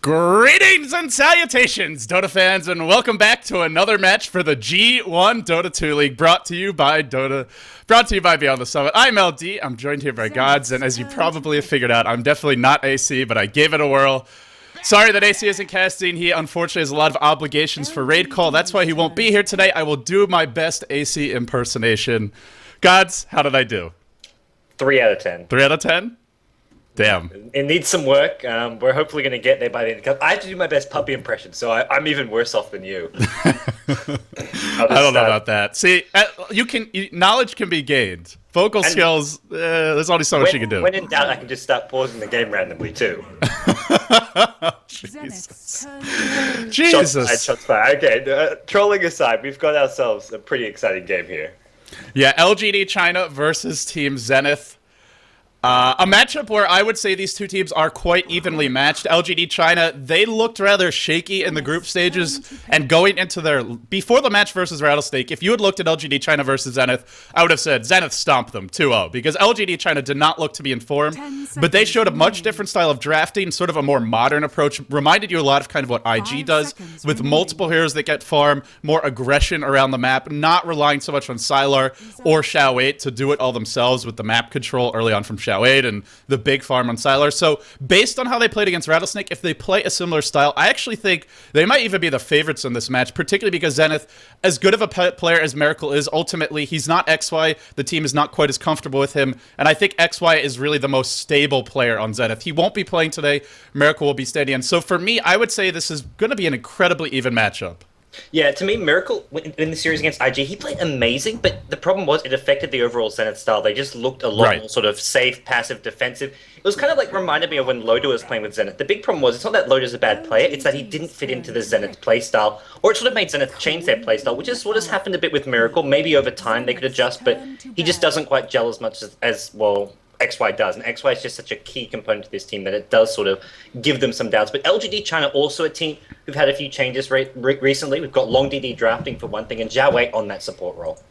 Greetings and salutations, Dota fans, and welcome back to another match for the G1 Dota 2 League, brought to you by Beyond the Summit. I'm LD, I'm joined here by Gods, and as you probably have figured out, I'm definitely not AC, but I gave it a whirl. Sorry that AC isn't casting. He unfortunately has a lot of obligations for raid call. That's why he won't be here today. I will do my best AC impersonation. Gods, how did I do? 3 out of 10. 3 out of 10? Damn. It needs some work. We're hopefully going to get there by the end. I have to do my best puppy impression, so I'm even worse off than you. I don't know about that. See, knowledge can be gained. Vocal skills, there's only so much you can do. When in doubt, I can just start pausing the game randomly, too. Jesus. Shots fired. Okay, trolling aside, we've got ourselves a pretty exciting game here. Yeah, LGD China versus Team Zenith. A matchup where I would say these two teams are quite evenly matched. LGD China, they looked rather shaky in the group stages, and going into before the match versus Rattlesnake, if you had looked at LGD China versus Zenith, I would have said Zenith stomped them 2-0, because LGD China did not look to be informed, but they showed a much different style of drafting, sort of a more modern approach, reminded you a lot of kind of what IG does, with multiple heroes that get farm, more aggression around the map, not relying so much on Sylar or Xiao 8 to do it all themselves with the map control early on from Xiao 8 and the big farm on Sylar. So based on how they played against Rattlesnake, if they play a similar style, I actually think they might even be the favorites in this match, particularly because Zenith, as good of a player as Miracle is, ultimately he's not XY, the team is not quite as comfortable with him, and I think XY is really the most stable player on Zenith. He won't be playing today, Miracle will be steady, and so for me, I would say this is going to be an incredibly even matchup. Yeah, to me, Miracle, in the series against IG, he played amazing, but the problem was it affected the overall Zenith style. They just looked a lot more sort of safe, passive, defensive. It was kind of like reminded me of when Loda was playing with Zenith. The big problem was it's not that Loda's a bad player, it's that he didn't fit into the Zenith playstyle, or it sort of made Zenith change their playstyle, which is what has happened a bit with Miracle. Maybe over time they could adjust, but he just doesn't quite gel as much as well, XY does, and XY is just such a key component to this team that it does sort of give them some doubts. But LGD China, also a team who've had a few changes recently. We've got Long DD drafting for one thing, and Xiao Wei on that support role.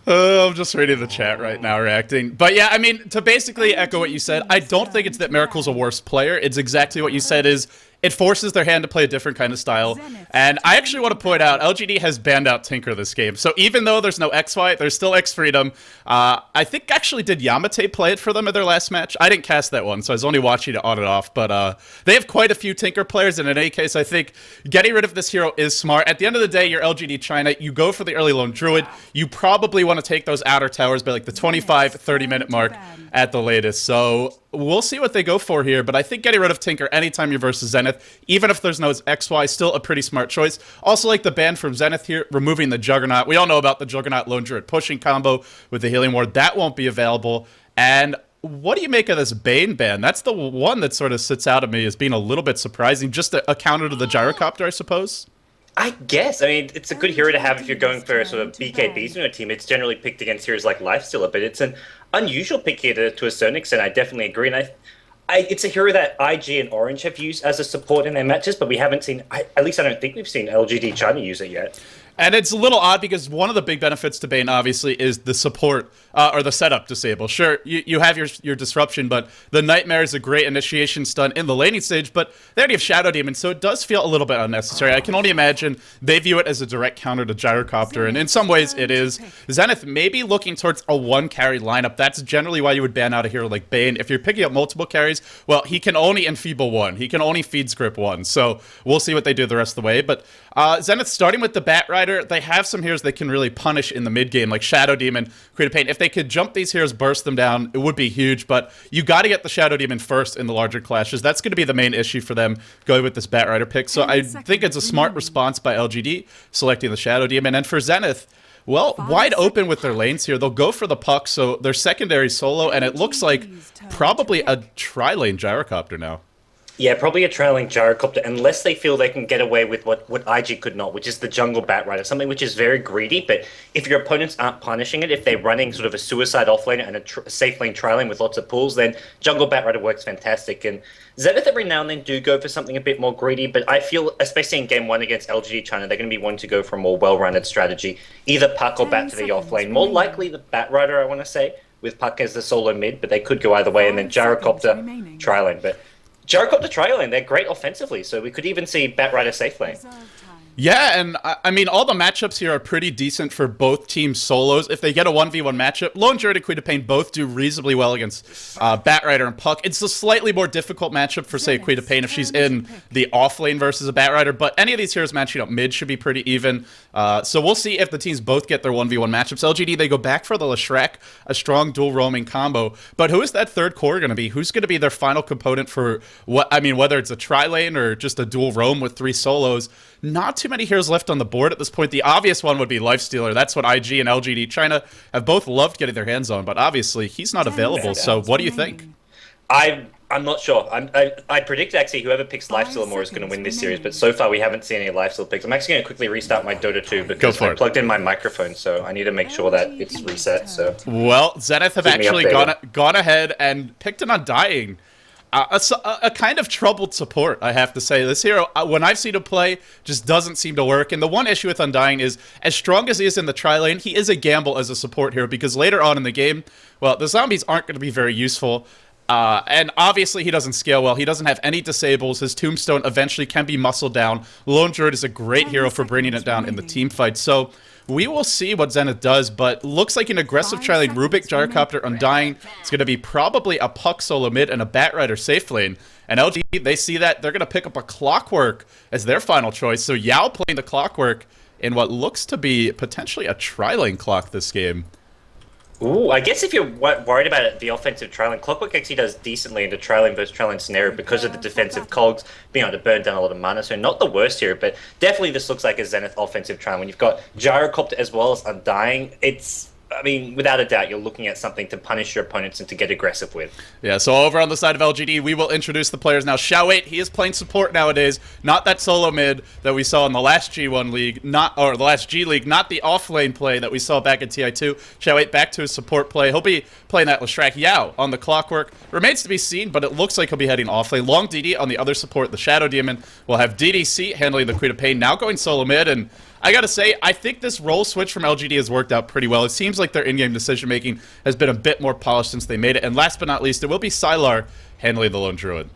I'm just reading the chat right now, reacting. But yeah, I mean, to basically echo what you said, I don't think it's that Miracle's a worse player. It's exactly what you said is, it forces their hand to play a different kind of style. And I actually want to point out, LGD has banned out Tinker this game. So even though there's no XY, there's still X Freedom. I think actually did Yamate play it for them in their last match? I didn't cast that one, so I was only watching it on and off. But they have quite a few Tinker players, and in any case, I think getting rid of this hero is smart. At the end of the day, you're LGD China. You go for the early lone Druid. You probably want to take those outer towers by like the 25, 30-minute mark at the latest. So we'll see what they go for here, but I think getting rid of Tinker anytime you're versus Zenith, even if there's no XY, still a pretty smart choice. Also like the ban from Zenith here, removing the Juggernaut. We all know about the Juggernaut Lone Druid pushing combo with the Healing Ward. That won't be available. And what do you make of this Bane ban? That's the one that sort of sits out at me as being a little bit surprising. Just a counter to the Gyrocopter, I suppose? I guess. I mean, it's a good hero to have if you're going for sort of BKBs in your team. It's generally picked against heroes like Lifestealer, but it's an unusual pick here to a certain extent. I definitely agree. And it's a hero that IG and Orange have used as a support in their matches, but we haven't seen, at least I don't think we've seen LGD China use it yet. And it's a little odd because one of the big benefits to Bane, obviously, is the support or the setup disable. Sure, you have your disruption, but the Nightmare is a great initiation stun in the laning stage, but they already have Shadow Demon, so it does feel a little bit unnecessary. I can only imagine they view it as a direct counter to Gyrocopter, and in some ways it is. Zenith may be looking towards a one-carry lineup. That's generally why you would ban out a hero like Bane. If you're picking up multiple carries, well, he can only enfeeble one. He can only feed script one, so we'll see what they do the rest of the way. But Zenith, starting with the Bat Rider, they have some heroes they can really punish in the mid game, like Shadow Demon, Create a Pain. If they could jump these heroes, burst them down, it would be huge, but you got to get the Shadow Demon first in the larger clashes. That's going to be the main issue for them going with this Bat Rider pick. So I think it's a smart response by LGD selecting the Shadow Demon. And for Zenith, well, wide open with their lanes here. They'll go for the puck, so their secondary solo, and it looks like probably a tri-lane Gyrocopter now. Yeah, probably a trailing Gyrocopter, unless they feel they can get away with what IG could not, which is the Jungle Bat Rider, something which is very greedy, but if your opponents aren't punishing it, if they're running sort of a suicide offlaner and a safe lane tri-lane with lots of pulls, then Jungle Bat Rider works fantastic. And Zenith every now and then do go for something a bit more greedy, but I feel, especially in Game 1 against LGD China, they're going to be wanting to go for a more well-rounded strategy, either Puck or Bat to the offlane. More likely the Bat Rider, I want to say, with Puck as the solo mid, but they could go either way, and then Gyrocopter tri-lane, but Jericho to try lane, they're great offensively, so we could even see Batrider safe lane. Yeah, and I mean, all the matchups here are pretty decent for both teams solos. If they get a 1v1 matchup, Lone Druid and Queen of Pain both do reasonably well against Batrider and Puck. It's a slightly more difficult matchup for, say, Queen of Pain if she's in the off lane versus a Batrider, but any of these heroes matching up mid should be pretty even. So we'll see if the teams both get their 1v1 matchups. LGD, they go back for the Leshrac, a strong dual roaming combo. But who is that third core going to be? Who's going to be their final component for what? I mean, whether it's a tri-lane or just a dual roam with 3 solos. Not too many heroes left on the board at this point. The obvious one would be Lifestealer. That's what IG and LGD China have both loved getting their hands on, but obviously he's not available. So what do you think? I'm not sure. I predict actually whoever picks Lifestealer more is going to win this series, but so far we haven't seen any Lifestealer picks. I'm actually going to quickly restart my Dota 2 because I plugged in my microphone, so I need to make sure that it's reset. So well, Zenith have actually gone ahead and picked an Undying. A kind of troubled support, I have to say. This hero, when I've seen him play, just doesn't seem to work. And the one issue with Undying is, as strong as he is in the tri-lane, he is a gamble as a support hero, because later on in the game, well, the zombies aren't going to be very useful. And obviously he doesn't scale well. He doesn't have any disables. His Tombstone eventually can be muscled down. Lone Druid is a great hero for bringing it down in the team fight. So we will see what Zenith does, but looks like an aggressive tri-lane Rubik, Gyrocopter, Undying. It's going to be probably a Puck solo mid and a Batrider safe lane. And LG, they see that. They're going to pick up a Clockwork as their final choice. So Yao playing the Clockwork in what looks to be potentially a tri-lane clock this game. Ooh, I guess if you're worried about it, the offensive tri-lane, Clockwork actually does decently in the tri-lane versus tri-lane scenario because of the defensive cogs, being able to burn down a lot of mana, so not the worst here, but definitely this looks like a Zenith offensive tri-lane. When you've got Gyrocopter as well as Undying, I mean, without a doubt, you're looking at something to punish your opponents and to get aggressive with. Yeah, so over on the side of LGD, we will introduce the players now. Xiao8, he is playing support nowadays. Not that solo mid that we saw in the last G1 League, or the last G League, not the off-lane play that we saw back in TI2. Xiao8 back to his support play. He'll be playing that Leshrac. Yao on the Clockwork. Remains to be seen, but it looks like he'll be heading off-lane. Long DD on the other support, the Shadow Demon. We'll have DDC handling the Queen of Pain, now going solo mid, and I gotta say, I think this role switch from LGD has worked out pretty well. It seems like their in-game decision-making has been a bit more polished since they made it. And last but not least, it will be Sylar handling the Lone Druid.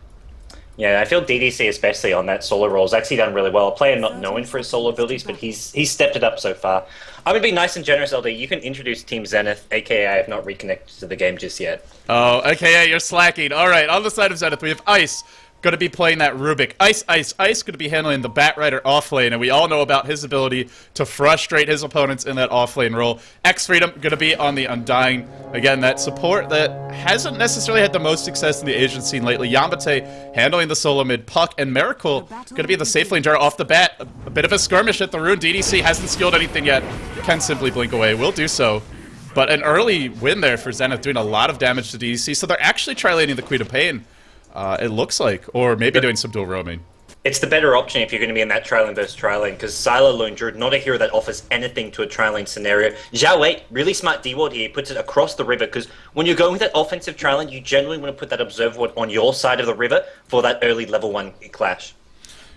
Yeah, I feel DDC, especially on that solo role, has actually done really well. A player not known for his solo abilities, but he's stepped it up so far. I'm going to be nice and generous, LD. You can introduce Team Zenith, aka I have not reconnected to the game just yet. Oh, aka you're slacking. All right, on the side of Zenith, we have Ice. Going to be playing that Rubik. Ice going to be handling the Batrider offlane, and we all know about his ability to frustrate his opponents in that offlane role. X-Freedom going to be on the Undying. Again, that support that hasn't necessarily had the most success in the Asian scene lately. Yamate handling the solo mid. Puck and Miracle going to be the safe lane jar off the bat. A bit of a skirmish at the Rune. DDC hasn't skilled anything yet. Can simply blink away. Will do so. But an early win there for Zenith, doing a lot of damage to DDC. So they're actually tri-laning the Queen of Pain. It looks like, or maybe doing some dual roaming. It's the better option if you're going to be in that tri-lane versus tri-lane, because Sylar Lone Druid, not a hero that offers anything to a tri-lane scenario. Xiao8, really smart D-ward here, he puts it across the river, because when you're going with that offensive tri-lane, you generally want to put that observer ward on your side of the river for that early level 1 clash.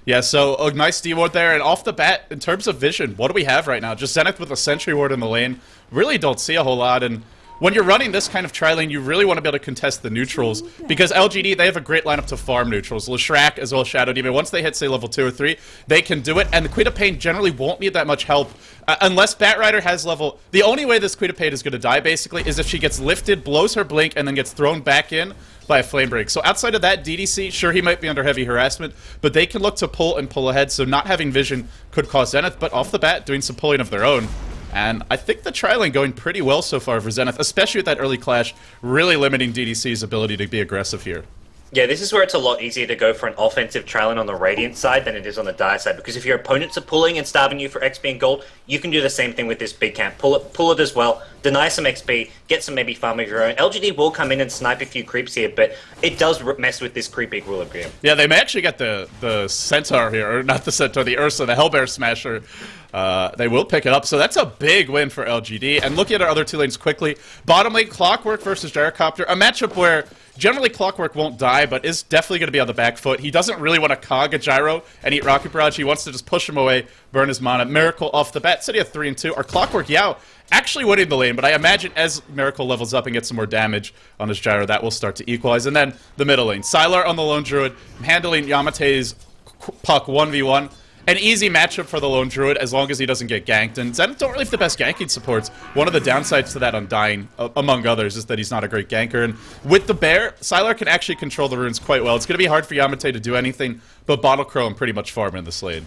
Yeah, so a nice D-ward there, and off the bat, in terms of vision, what do we have right now? Just Zenith with a sentry ward in the lane. Really don't see a whole lot, and when you're running this kind of tri-lane, you really want to be able to contest the neutrals, because LGD, they have a great lineup to farm neutrals. Leshrac as well as Shadow Demon, once they hit, say, level 2 or 3, they can do it, and the Queen of Pain generally won't need that much help, unless Batrider has level. The only way this Queen of Pain is going to die, basically, is if she gets lifted, blows her blink, and then gets thrown back in by a flame break. So outside of that, DDC, sure, he might be under heavy harassment, but they can look to pull and pull ahead, so not having vision could cause Zenith, but off the bat, doing some pulling of their own. And I think the tri-lane going pretty well so far for Zenith, especially with that early clash, really limiting DDC's ability to be aggressive here. Yeah, this is where it's a lot easier to go for an offensive tri-lane on the Radiant side than it is on the Dire side, because if your opponents are pulling and starving you for XP and gold, you can do the same thing with this big camp. Pull it as well, deny some XP, get some maybe farm of your own. LGD will come in and snipe a few creeps here, but it does mess with this creep equilibrium. Yeah, they may actually get the Centaur here, or not the Centaur, the Ursa, the Hellbear Smasher. They will pick it up, so that's a big win for LGD. And looking at our other two lanes quickly, bottom lane, Clockwork versus Gyrocopter, a matchup where generally Clockwork won't die, but is definitely going to be on the back foot. He doesn't really want to cog a Gyro and eat Rocket Barrage. He wants to just push him away, burn his mana. Miracle off the bat, City at 3 and 2. Our Clockwork Yao actually winning the lane, but I imagine as Miracle levels up and gets some more damage on his Gyro, that will start to equalize. And then the middle lane, Sylar on the Lone Druid, handling Yamate's puck 1v1. An easy matchup for the Lone Druid as long as he doesn't get ganked. And Zenith don't really have the best ganking supports. One of the downsides to that Undying, among others, is that he's not a great ganker. And with the Bear, Sylar can actually control the runes quite well. It's going to be hard for Yamate to do anything but Bottle Crow and pretty much farm in this lane.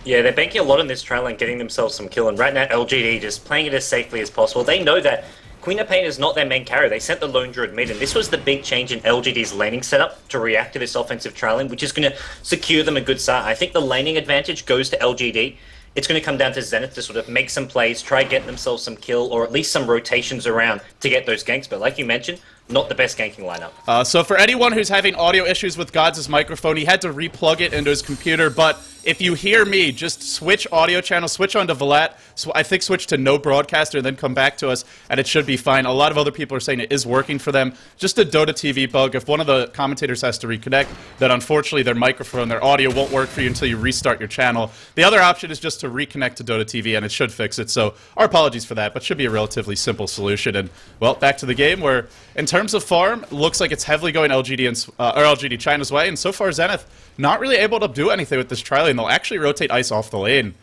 Yeah, they're banking a lot on this trial and getting themselves some kill. And right now, LGD just playing it as safely as possible. They know that Queen of Pain is not their main carry. They sent the Lone Druid mid, and this was the big change in LGD's laning setup to react to this offensive trailing, which is going to secure them a good start. I think the laning advantage goes to LGD. It's going to come down to Zenith to sort of make some plays, try get themselves some kill, or at least some rotations around to get those ganks. But like you mentioned, not the best ganking lineup. So for anyone who's having audio issues with Gods' microphone, he had to replug it into his computer, but if you hear me, just switch audio channel, switch on to Vlad, so I think switch to no broadcaster, and then come back to us, and it should be fine. A lot of other people are saying it is working for them. Just a Dota TV bug. If one of the commentators has to reconnect, then unfortunately their microphone, their audio won't work for you until you restart your channel. The other option is just to reconnect to Dota TV, and it should fix it. So our apologies for that, but should be a relatively simple solution. And, well, back to the game, where in terms of farm, looks like it's heavily going LGD and or LGD China's way, and so far Zenith not really able to do anything with this trial lane. They'll actually rotate Ice off the lane,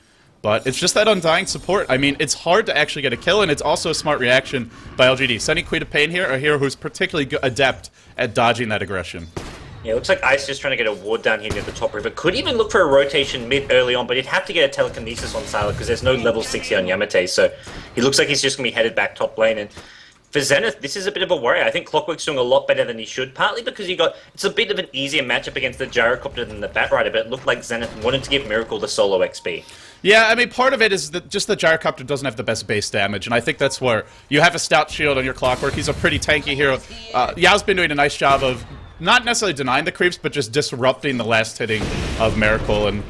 but it's just that Undying support. I mean, it's hard to actually get a kill, and it's also a smart reaction by LGD. Sending Queen of Pain here, a hero who's particularly adept at dodging that aggression. Yeah, it looks like Ice just trying to get a ward down here near the top river. Could even look for a rotation mid early on, but he'd have to get a telekinesis on Sylar because there's no level 60 on Yamate, so he looks like he's just going to be headed back top lane. And for Zenith, this is a bit of a worry. I think Clockwork's doing a lot better than he should, partly because it's a bit of an easier matchup against the Gyrocopter than the Batrider, but it looked like Zenith wanted to give Miracle the solo XP. Yeah, I mean, part of it is that just the Gyrocopter doesn't have the best base damage, and I think that's where you have a stout shield on your Clockwork. He's a pretty tanky hero. Yao's been doing a nice job of not necessarily denying the creeps, but just disrupting the last hitting of Miracle. And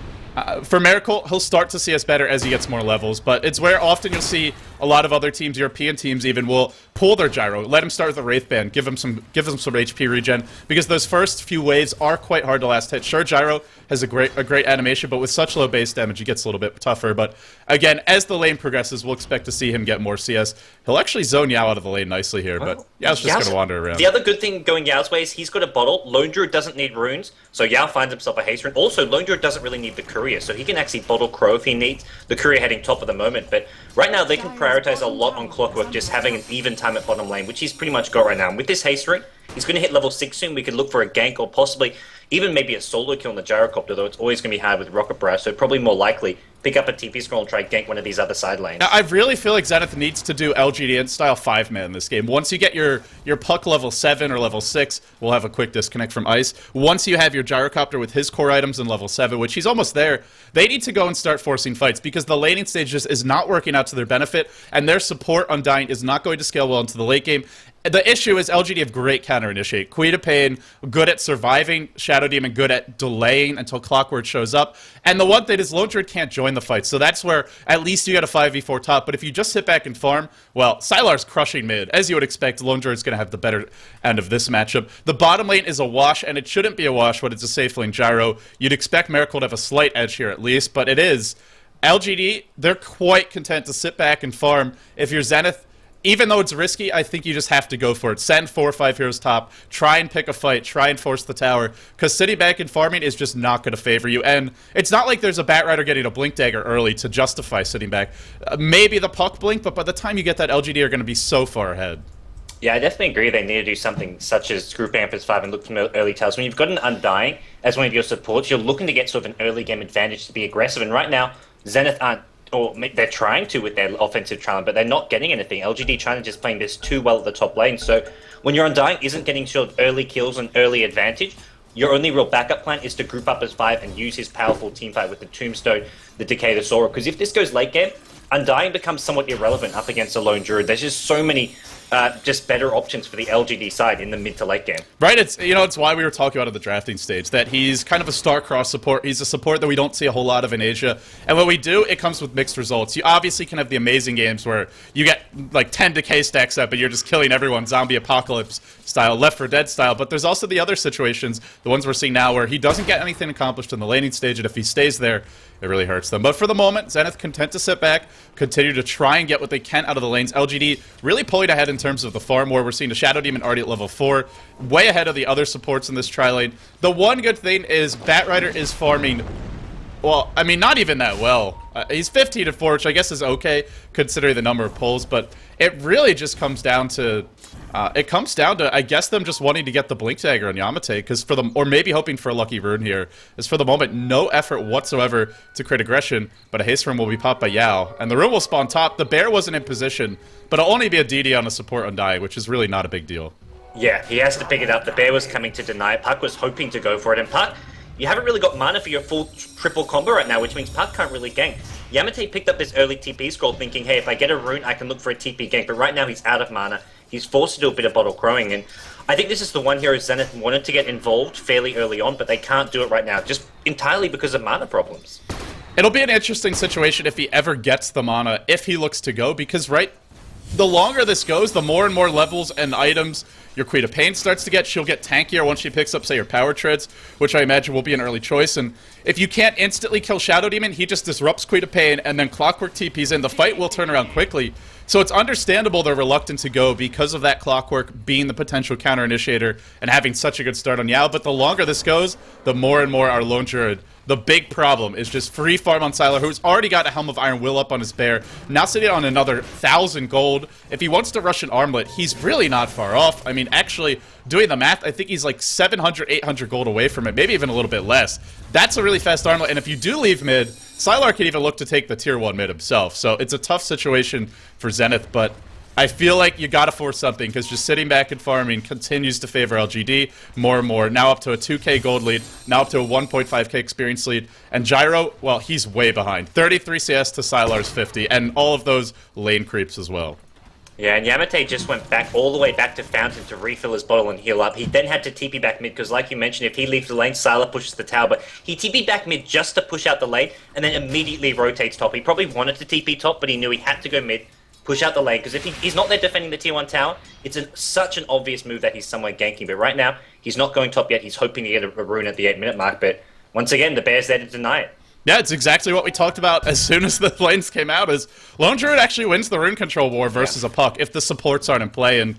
for Miracle, he'll start to see us better as he gets more levels, but it's where often you'll see a lot of other teams, European teams even, will pull their Gyro, let him start with a Wraith Band, give him some HP regen, because those first few waves are quite hard to last hit. Sure, Gyro has a great animation, but with such low base damage, it gets a little bit tougher. But again, as the lane progresses, we'll expect to see him get more CS. He'll actually zone Yao out of the lane nicely here, but Yao's just going to wander around. The other good thing going Yao's way is he's got a bottle. Lone Druid doesn't need runes, so Yao finds himself a haste rune. Also, Lone Druid doesn't really need the courier, so he can actually bottle Crow if he needs. The courier heading top at the moment, but right now they can prioritize a lot on Clockwork, just having an even time at bottom lane, which he's pretty much got right now. And with this haste ring, he's going to hit level 6 soon. We could look for a gank or possibly even maybe a solo kill on the Gyrocopter, though it's always going to be hard with Rocket Barrage, so probably more likely pick up a TP scroll and try gank one of these other side lanes. Now, I really feel like Zenith needs to do LGD style 5-man in this game. Once you get your puck level 7 or level 6, we'll have a quick disconnect from Ice. Once you have your Gyrocopter with his core items in level 7, which he's almost there, they need to go and start forcing fights because the laning stage just is not working out to their benefit, and their support Undying is not going to scale well into the late game. The issue is LGD have great counter-initiate. Queen of Pain, good at surviving. Shadow Demon, good at delaying until Clockwork shows up. And the one thing is Lone Druid can't join the fight, so that's where at least you get a 5v4 top. But if you just sit back and farm, well, Sylar's crushing mid. As you would expect, Lone Druid's going to have the better end of this matchup. The bottom lane is a wash, and it shouldn't be a wash when it's a safe lane Gyro. You'd expect Miracle to have a slight edge here at least, but it is. LGD, they're quite content to sit back and farm. If you're Zenith, even though it's risky, I think you just have to go for it. Send 4 or 5 heroes top, try and pick a fight, try and force the tower, because sitting back and farming is just not going to favor you. And it's not like there's a Batrider getting a Blink Dagger early to justify sitting back. Maybe the puck blink, but by the time you get that, LGD are going to be so far ahead. Yeah, I definitely agree they need to do something such as group Ampers 5 and look for early tells. When you've got an Undying as one of your supports, you're looking to get sort of an early game advantage to be aggressive. And right now, Zenith aren't, or they're trying to with their offensive talent, but they're not getting anything. LGD China just playing this too well at the top lane. So when your Undying isn't getting sort of early kills and early advantage, your only real backup plan is to group up as 5 and use his powerful teamfight with the Tombstone, the Decay, the Sora. Because if this goes late game, Undying becomes somewhat irrelevant up against a Lone Druid. There's just so many just better options for the LGD side in the mid to late game. Right, it's why we were talking about at the drafting stage, that he's kind of a star-cross support. He's a support that we don't see a whole lot of in Asia. And when we do, it comes with mixed results. You obviously can have the amazing games where you get like 10 decay stacks up and you're just killing everyone, zombie apocalypse style, Left 4 Dead style. But there's also the other situations, the ones we're seeing now, where he doesn't get anything accomplished in the laning stage, and if he stays there, it really hurts them. But for the moment, Zenith content to sit back, continue to try and get what they can out of the lanes. LGD really pulling ahead in terms of the farm, where we're seeing the Shadow Demon already at level 4, way ahead of the other supports in this tri-lane. The one good thing is Batrider is farming, well, I mean, not even that well. He's 15-4, which I guess is okay, considering the number of pulls, but it really just comes down to... I guess, them just wanting to get the Blink Dagger on Yamate, because or maybe hoping for a lucky rune here. Is for the moment, no effort whatsoever to create aggression, but a haste rune will be popped by Yao, and the rune will spawn top. The bear wasn't in position, but it'll only be a DD on a support undying, which is really not a big deal. Yeah, he has to pick it up. The bear was coming to deny it. Puck was hoping to go for it, and Puck, you haven't really got mana for your full triple combo right now, which means Puck can't really gank. Yamate picked up this early TP scroll thinking, hey, if I get a rune, I can look for a TP gank, but right now he's out of mana. He's forced to do a bit of bottle crowing, and I think this is the one here Zenith wanted to get involved fairly early on, but they can't do it right now, just entirely because of mana problems. It'll be an interesting situation if he ever gets the mana, if he looks to go, because the longer this goes, the more and more levels and items your Queen of Pain starts to get. She'll get tankier once she picks up, say, your Power Treads, which I imagine will be an early choice. And if you can't instantly kill Shadow Demon, he just disrupts Queen of Pain, and then Clockwork TPs in. The fight will turn around quickly. So it's understandable they're reluctant to go because of that Clockwork being the potential counter-initiator and having such a good start on Yao. But the longer this goes, the more and more our Lone Druid. The big problem is just free farm on Sylar, who's already got a Helm of Iron Will up on his bear, now sitting on another 1,000 gold. If he wants to rush an armlet, he's really not far off. I mean, actually, doing the math, I think he's like 700, 800 gold away from it, maybe even a little bit less. That's a really fast armlet, and if you do leave mid, Sylar can even look to take the tier 1 mid himself. So it's a tough situation for Zenith, but I feel like you gotta force something, because just sitting back and farming continues to favor LGD more and more. Now up to a 2k gold lead, now up to a 1.5k experience lead, and Gyro, well, he's way behind. 33 CS to Sylar's 50, and all of those lane creeps as well. Yeah, and Yamate just went back all the way back to Fountain to refill his bottle and heal up. He then had to TP back mid, because like you mentioned, if he leaves the lane, Sylar pushes the tower, but he TP back mid just to push out the lane, and then immediately rotates top. He probably wanted to TP top, but he knew he had to go mid, push out the lane, because if he's not there defending the tier 1 tower, it's such an obvious move that he's somewhere ganking. But right now, he's not going top yet. He's hoping to get a rune at the 8-minute mark, but once again, the Bear's there to deny it. Yeah, it's exactly what we talked about as soon as the lanes came out, is Lone Druid actually wins the rune control war versus a Puck if the supports aren't in play. And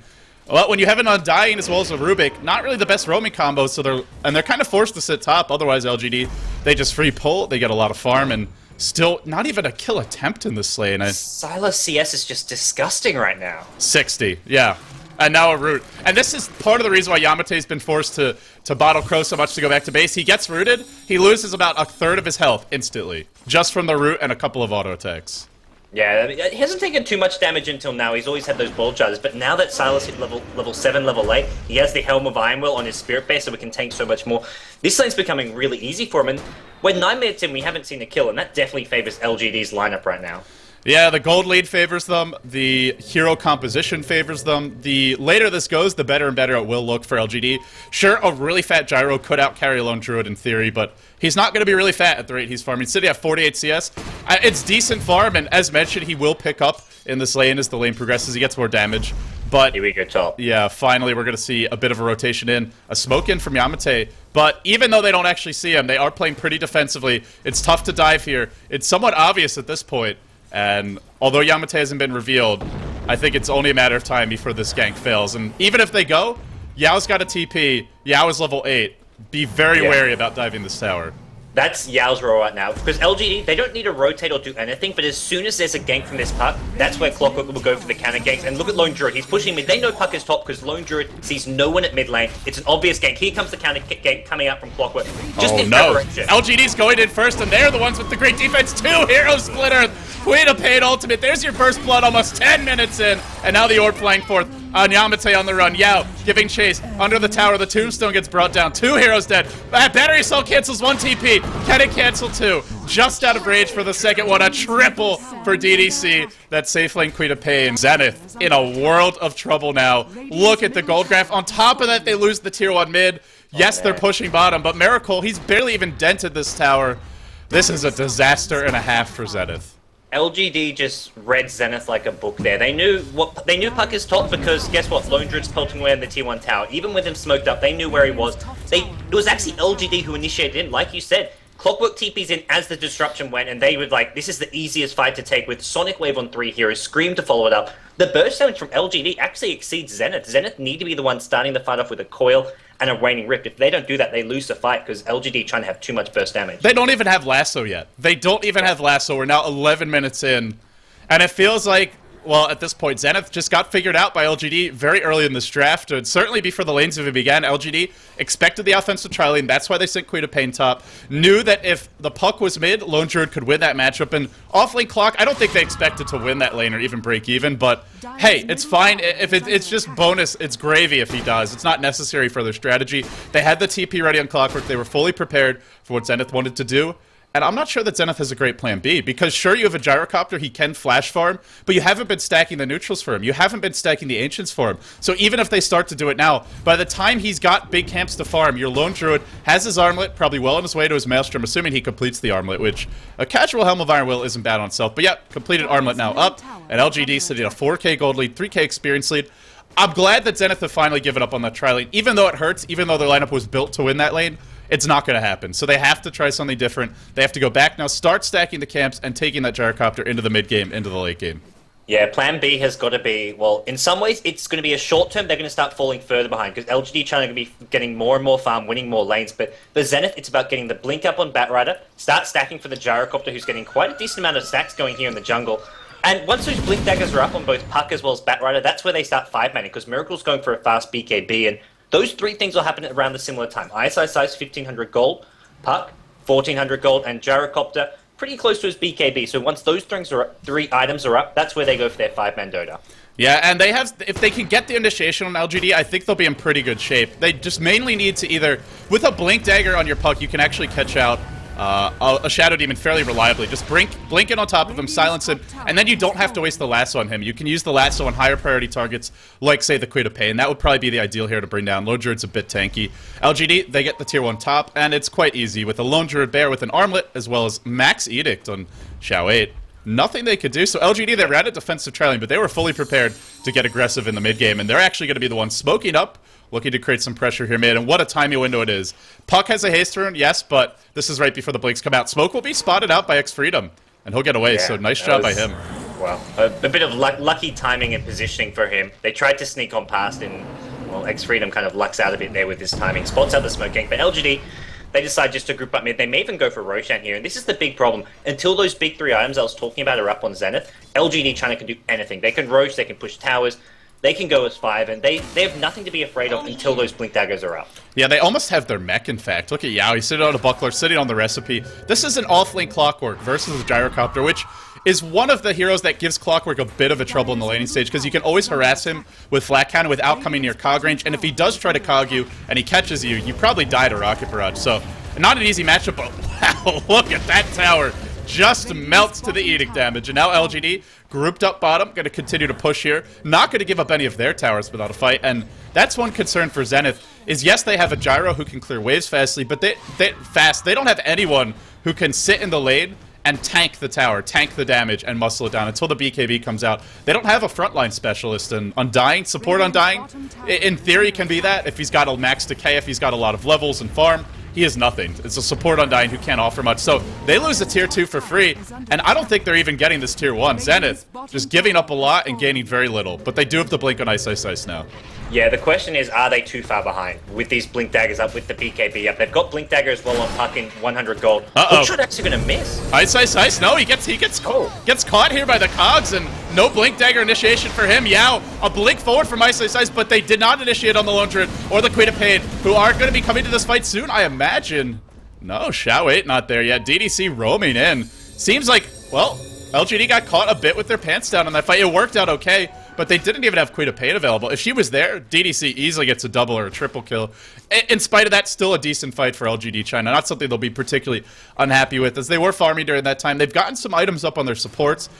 well, when you have an Undying as well as a Rubik, not really the best roaming combo, so they're kind of forced to sit top. Otherwise, LGD, they just free pull, they get a lot of farm, and still not even a kill attempt in this lane. Sylar's CS is just disgusting right now. 60, yeah. And now a root. And this is part of the reason why Yamate's been forced to bottle crow so much to go back to base. He gets rooted, he loses about a third of his health instantly, just from the root and a couple of auto attacks. Yeah, he hasn't taken too much damage until now. He's always had those ball charges, but now that Sylar's hit level 7, level 8, he has the Helm of Iron Will on his Spirit base, so we can tank so much more. This lane's becoming really easy for him, and when 9 minutes in, we haven't seen a kill, and that definitely favors LGD's lineup right now. Yeah, the gold lead favors them, the hero composition favors them. The later this goes, the better and better it will look for LGD. Sure, a really fat Gyro could out-carry Lone Druid in theory, but he's not going to be really fat at the rate he's farming. Sitting at 48 CS, it's decent farm, and as mentioned, he will pick up in this lane as the lane progresses. He gets more damage, but here we go top. Yeah, finally we're going to see a bit of a rotation in. A smoke in from Yamate, but even though they don't actually see him, they are playing pretty defensively. It's tough to dive here. It's somewhat obvious at this point. And although Yamate hasn't been revealed, I think it's only a matter of time before this gank fails. And even if they go, Yao's got a TP. Yao is level 8. Be very wary about diving this tower. That's Yao's role right now, because LGD, they don't need to rotate or do anything, but as soon as there's a gank from this Puck, that's where Clockwork will go for the counter ganks. And look at Lone Druid, he's pushing mid. They know Puck is top because Lone Druid sees no one at mid lane. It's an obvious gank. Here comes the counter gank coming out from Clockwork. Just in no. preparation. LGD's going in first, and they're the ones with the great defense too. Hero Splitter Queen of Pain ultimate. There's your first blood almost 10 minutes in. And now the orb flying forth. Yamate on the run. Yao giving chase. Under the tower, the tombstone gets brought down. 2 heroes dead. Battery Assault cancels 1 TP. Can it cancel 2? Just out of rage for the second one. A triple for DDC. That safe lane Queen of Pain. Zenith in a world of trouble now. Look at the gold graph. On top of that, they lose the tier 1 mid. Yes, they're pushing bottom, but Miracle, he's barely even dented this tower. This is a disaster and a half for Zenith. LGD just read Zenith like a book there. They knew Puck is top because guess what? Lone Druid's pelting away in the tier 1 tower. Even with him smoked up, they knew where he was. It was actually LGD who initiated him, like you said. Clockwork TP's in as the disruption went, and they were like, this is the easiest fight to take with Sonic Wave on 3 heroes, Scream to follow it up. The burst damage from LGD actually exceeds Zenith. Zenith need to be the one starting the fight off with a coil and a Waning Rift. If they don't do that, they lose the fight because LGD trying to have too much burst damage. They don't even have Lasso yet. They don't even have Lasso. We're now 11 minutes in, and it feels like, well, at this point, Zenith just got figured out by LGD very early in this draft, and certainly before the lanes even began. LGD expected the offensive tri-lane. That's why they sent Queen of Pain top. Knew that if the puck was mid, Lone Druid could win that matchup, and off-lane Clock, I don't think they expected to win that lane or even break even, but hey, it's fine. If it's just bonus, it's gravy if he does. It's not necessary for their strategy. They had the TP ready on Clockwork. They were fully prepared for what Zenith wanted to do. And I'm not sure that Zenith has a great plan B, because sure, you have a Gyrocopter, he can flash farm, but you haven't been stacking the neutrals for him. You haven't been stacking the Ancients for him. So even if they start to do it now, by the time he's got big camps to farm, your Lone Druid has his Armlet, probably well on his way to his Maelstrom, assuming he completes the Armlet, which a casual Helm of Iron Will isn't bad on itself. But yeah, completed Armlet now up, and LGD sitting a 4k gold lead, 3k experience lead. I'm glad that Zenith have finally given up on that tri-lane, even though it hurts, even though their lineup was built to win that lane. It's not going to happen. So they have to try something different. They have to go back now, start stacking the camps, and taking that Gyrocopter into the mid game, into the late game. Yeah, plan B has got to be, well, in some ways, it's going to be a short term. They're going to start falling further behind because LGD trying to be getting more and more farm, winning more lanes. But for Zenith, it's about getting the blink up on Batrider, start stacking for the Gyrocopter, who's getting quite a decent amount of stacks going here in the jungle. And once those blink daggers are up on both Puck as well as Batrider, that's where they start 5-manning because Miracle's going for a fast BKB, and those 3 things will happen at around the similar time. ISI size 1500 gold, Puck 1400 gold, and Gyrocopter pretty close to his BKB. So once those 3 items are up, that's where they go for their 5-man Dota. Yeah, and they have, if they can get the initiation on LGD, I think they'll be in pretty good shape. They just mainly need to either, with a Blink Dagger on your Puck, you can actually catch out a Shadow Demon fairly reliably. Just blink it on top of him, silence him, and then you don't have to waste the lasso on him. You can use the lasso on higher priority targets, like, say, the Queen of Pain. That would probably be the ideal here to bring down. Lone Druid's a bit tanky. LGD, they get the tier 1 top, and it's quite easy. With a Lone Druid Bear with an Armlet, as well as Max Edict on Xiao 8. Nothing they could do. So LGD, they ran a defensive tri-lane, but they were fully prepared to get aggressive in the mid game, and they're actually going to be the ones smoking up, looking to create some pressure here mid, and what a timing window it is. Puck has a haste rune, yes, but this is right before the blinks come out. Smoke will be spotted out by X-Freedom, and he'll get away, yeah, so nice job by him. Well, a bit of lucky timing and positioning for him. They tried to sneak on past, and, well, X-Freedom kind of lucks out a bit there with this timing. Spots out the smoke gank, but LGD, they decide just to group up mid. They may even go for Roshan here, and this is the big problem. Until those big 3 items I was talking about are up on Zenith, LGD China can do anything. They can Roche, they can push towers, they can go as 5, and they have nothing to be afraid of until those blink daggers are up. Yeah, they almost have their mech, in fact. Look at Yao, he's sitting on a buckler, sitting on the recipe. This is an off-lane Clockwork versus a Gyrocopter, which is one of the heroes that gives Clockwork a bit of a trouble in the laning stage, because you can always harass him with flat cannon without coming near cog range, and if he does try to cog you and he catches you, you probably die to Rocket Barrage. So, not an easy matchup, but wow, look at that tower. Just melts to the Edict damage, and now LGD grouped up bottom, going to continue to push here. Not going to give up any of their towers without a fight, and that's one concern for Zenith, is yes, they have a Gyro who can clear waves fastly, but they don't have anyone who can sit in the lane and tank the tower, tank the damage, and muscle it down until the BKB comes out. They don't have a frontline specialist, and Undying, support Undying, in theory can be that if he's got a max decay, if he's got a lot of levels and farm. He is nothing. It's a support Undying who can't offer much. So they lose the tier 2 for free, and I don't think they're even getting this tier 1. Zenith just giving up a lot and gaining very little, but they do have the blink on Ice Ice Ice now. Yeah, the question is, are they too far behind with these blink daggers up, with the BKB up? They've got blink dagger as well on Puck in 100 gold. Hookshot actually going to miss. Ice Ice Ice, no, he gets caught here by the cogs, and no blink dagger initiation for him. Yao, a blink forward from Ice Ice Ice, but they did not initiate on the Lone Druid or the Queen of Pain, who are going to be coming to this fight soon, I imagine. No, Xiao 8 not there yet. DDC roaming in. Seems like, well, LGD got caught a bit with their pants down in that fight. It worked out okay, but they didn't even have Queen of Pain available. If she was there, DDC easily gets a double or a triple kill. In spite of that, still a decent fight for LGD China. Not something they'll be particularly unhappy with, as they were farming during that time. They've gotten some items up on their supports,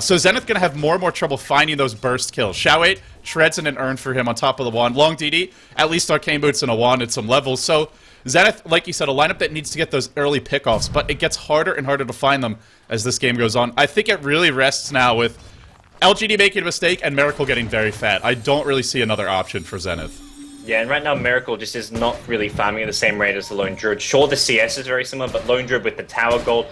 so Zenith going to have more and more trouble finding those burst kills. Xiao 8 shreds in an urn for him on top of the wand. Long DD, at least Arcane Boots and a wand at some levels. So Zenith, like you said, a lineup that needs to get those early pickoffs, but it gets harder and harder to find them as this game goes on. I think it really rests now with LGD making a mistake and Miracle getting very fat. I don't really see another option for Zenith. Yeah, and right now Miracle just is not really farming at the same rate as the Lone Druid. Sure, the CS is very similar, but Lone Druid with the Tower Gold,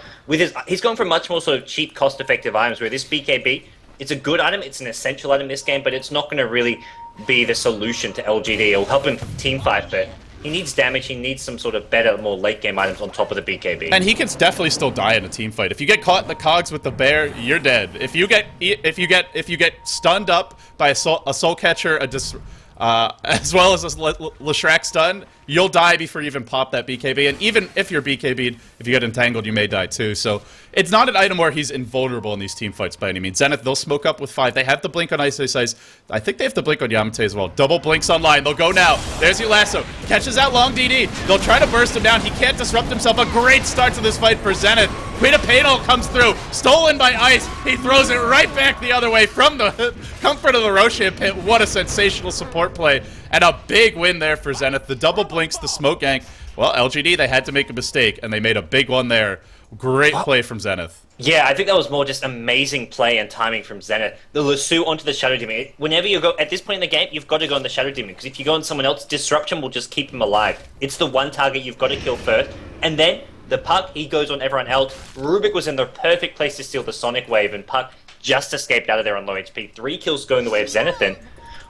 he's going for much more sort of cheap, cost-effective items, where this BKB, it's a good item, it's an essential item in this game, but it's not going to really be the solution to LGD. It'll help him team fight, but he needs damage, he needs some sort of better, more late-game items on top of the BKB. And he can definitely still die in a team fight. If you get caught in the cogs with the bear, you're dead. If you get stunned up by a soul catcher, as well as a Leshrac stun, you'll die before you even pop that BKB. And even if you're BKB'd, if you get entangled, you may die too. So it's not an item where he's invulnerable in these team fights by any means. Zenith, they'll smoke up with 5. They have the blink on Ice Ice Ice. I think they have the blink on Yamate as well. Double blinks online. They'll go now. There's your lasso. Catches out Long DD. They'll try to burst him down. He can't disrupt himself. A great start to this fight for Zenith. Queen of Painel comes through. Stolen by Ice. He throws it right back the other way from the comfort of the Roshan pit. What a sensational support play. And a big win there for Zenith. The double blinks, the smoke gank. Well, LGD, they had to make a mistake, and they made a big one there. Great play from Zenith. Yeah, I think that was more just amazing play and timing from Zenith. The lasso onto the Shadow Demon. Whenever you go, at this point in the game, you've got to go on the Shadow Demon, because if you go on someone else, Disruption will just keep him alive. It's the one target you've got to kill first. And then the Puck, he goes on everyone else. Rubik was in the perfect place to steal the Sonic Wave, and Puck just escaped out of there on low HP. 3 kills going the way of Zenith, and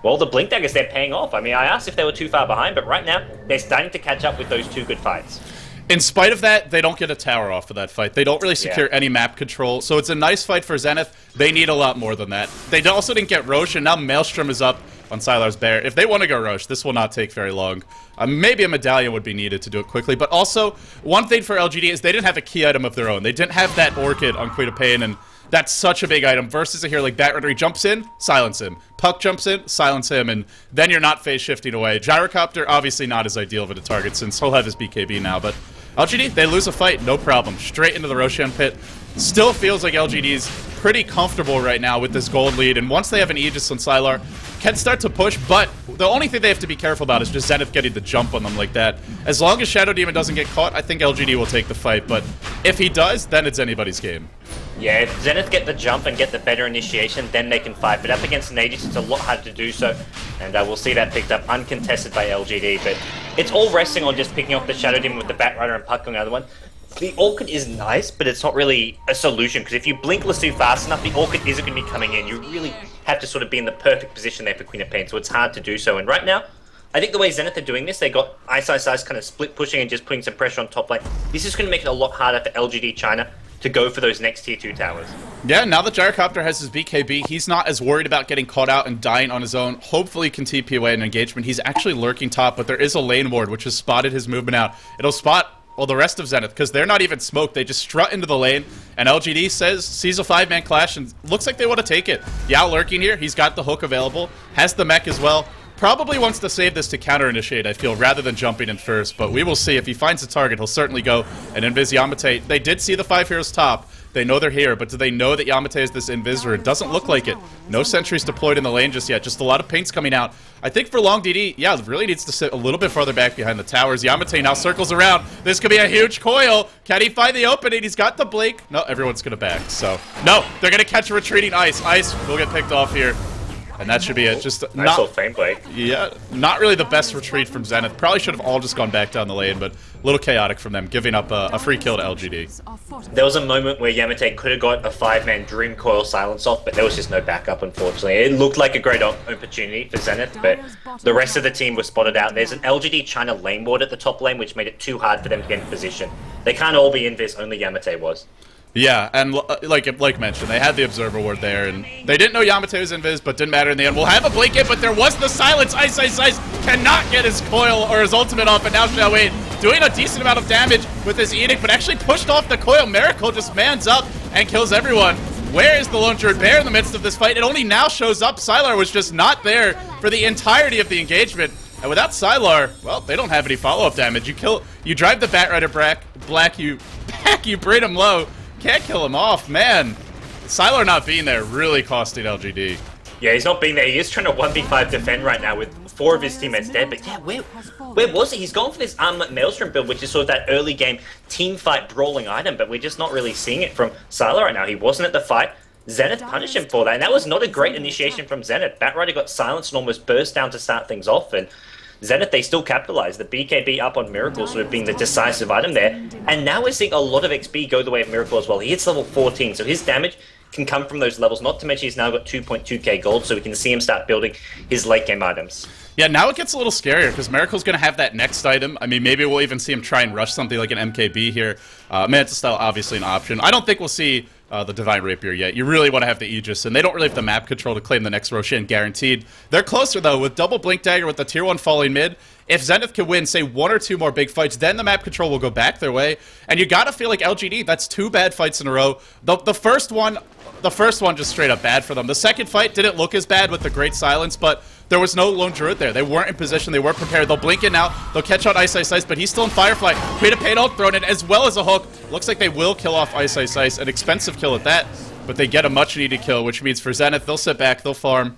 well, the Blink Daggers, they're paying off. I mean, I asked if they were too far behind, but right now, they're starting to catch up with those 2 good fights. In spite of that, they don't get a tower off of that fight. They don't really secure any map control, so it's a nice fight for Zenith. They need a lot more than that. They also didn't get Roche, and now Maelstrom is up on Sylar's Bear. If they want to go Roche, this will not take very long. Maybe a medallion would be needed to do it quickly, but also, one thing for LGD is they didn't have a key item of their own. They didn't have that Orchid on Queen of Pain, and that's such a big item versus a hero like Batrunner. He jumps in, silence him. Puck jumps in, silence him, and then you're not phase shifting away. Gyrocopter, obviously not as ideal of a target since he'll have his BKB now, but LGD, they lose a fight, no problem. Straight into the Roshan pit. Still feels like LGD's pretty comfortable right now with this gold lead, and once they have an Aegis on Sylar, can start to push, but the only thing they have to be careful about is just Zenith getting the jump on them like that. As long as Shadow Demon doesn't get caught, I think LGD will take the fight, but if he does, then it's anybody's game. Yeah, if Zenith get the jump and get the better initiation, then they can fight. But up against an Aegis, it's a lot harder to do so. And we'll see that picked up uncontested by LGD. But it's all resting on just picking off the Shadow Demon with the Batrider and Puck on the other one. The Orchid is nice, but it's not really a solution. Because if you blink Lasso fast enough, the Orchid isn't going to be coming in. You really have to sort of be in the perfect position there for Queen of Pain. So it's hard to do so. And right now, I think the way Zenith are doing this, they got Ice Ice Ice kind of split pushing and just putting some pressure on top lane. This is going to make it a lot harder for LGD China to go for those next tier 2 towers. Yeah, now that Gyrocopter has his BKB, he's not as worried about getting caught out and dying on his own. Hopefully he can TP away an engagement. He's actually lurking top, but there is a lane ward which has spotted his movement out. It'll spot, well, the rest of Zenith, because they're not even smoked. They just strut into the lane, and LGD sees a 5-man clash, and looks like they want to take it. Yao lurking here. He's got the hook available, has the mech as well. Probably wants to save this to counter-initiate, I feel, rather than jumping in first. But we will see. If he finds a target, he'll certainly go and invis Yamate. They did see the 5 heroes top. They know they're here, but do they know that Yamate is this invis? It doesn't look like it. No sentries deployed in the lane just yet. Just a lot of paints coming out. I think for Long DD, yeah, really needs to sit a little bit farther back behind the towers. Yamate now circles around. This could be a huge coil. Can he find the opening? He's got the blink. No, everyone's going to back. So, no, they're going to catch a retreating Ice. Ice will get picked off here. And that should be it. Just nice little fame play. Yeah, not really the best retreat from Zenith. Probably should have all just gone back down the lane, but a little chaotic from them, giving up a free kill to LGD. There was a moment where Yamate could have got a 5-man Dream Coil silence off, but there was just no backup, unfortunately. It looked like a great opportunity for Zenith, but the rest of the team was spotted out. There's an LGD China lane ward at the top lane, which made it too hard for them to get in position. They can't all be invis, only Yamate was. Yeah, and like mentioned, they had the Observer Ward there, and they didn't know Yamate was invis, but didn't matter in the end. We'll have a blink in, but there was the silence. Ice Ice Ice cannot get his coil or his ultimate off, and now Xiao Wei doing a decent amount of damage with his Edict, but actually pushed off the coil. Miracle just mans up and kills everyone. Where is the Lone Druid Bear in the midst of this fight? It only now shows up. Sylar was just not there for the entirety of the engagement. And without Sylar, well, they don't have any follow-up damage. You drive the Batrider black, you bring him low. Can't kill him off, man. Sylar not being there really costing LGD. Yeah, he's not being there. He is trying to 1v5 defend right now with 4 of his teammates dead. But yeah, where was he? He's gone for this Armlet Maelstrom build, which is sort of that early game team fight brawling item, but we're just not really seeing it from Sylar right now. He wasn't at the fight. Zenith punished him for that, and that was not a great initiation from Zenith. Batrider got silenced and almost burst down to start things off, and Zenith, they still capitalized. The BKB up on Miracle sort of being the decisive item there, and now we're seeing a lot of XP go the way of Miracle as well. He hits level 14, so his damage can come from those levels, not to mention he's now got 2.2k gold, so we can see him start building his late game items. Yeah, now it gets a little scarier, because Miracle's going to have that next item. I mean, maybe we'll even see him try and rush something like an MKB here. Manta Style, obviously an option. I don't think we'll see the Divine Rapier yet. You really want to have the Aegis, and they don't really have the map control to claim the next Roshan guaranteed. They're closer, though, with double Blink Dagger with the Tier 1 falling mid. If Zenith can win, say, 1 or 2 more big fights, then the map control will go back their way. And you gotta feel like LGD, that's 2 bad fights in a row. The first one just straight up bad for them. The second fight didn't look as bad with the Great Silence, but there was no Lone Druid there. They weren't in position. They weren't prepared. They'll blink in now. They'll catch out Ice Ice Ice, but he's still in Firefly. Create a paid ult thrown in as well as a hook. Looks like they will kill off Ice Ice Ice. An expensive kill at that, but they get a much-needed kill, which means for Zenith, they'll sit back, they'll farm.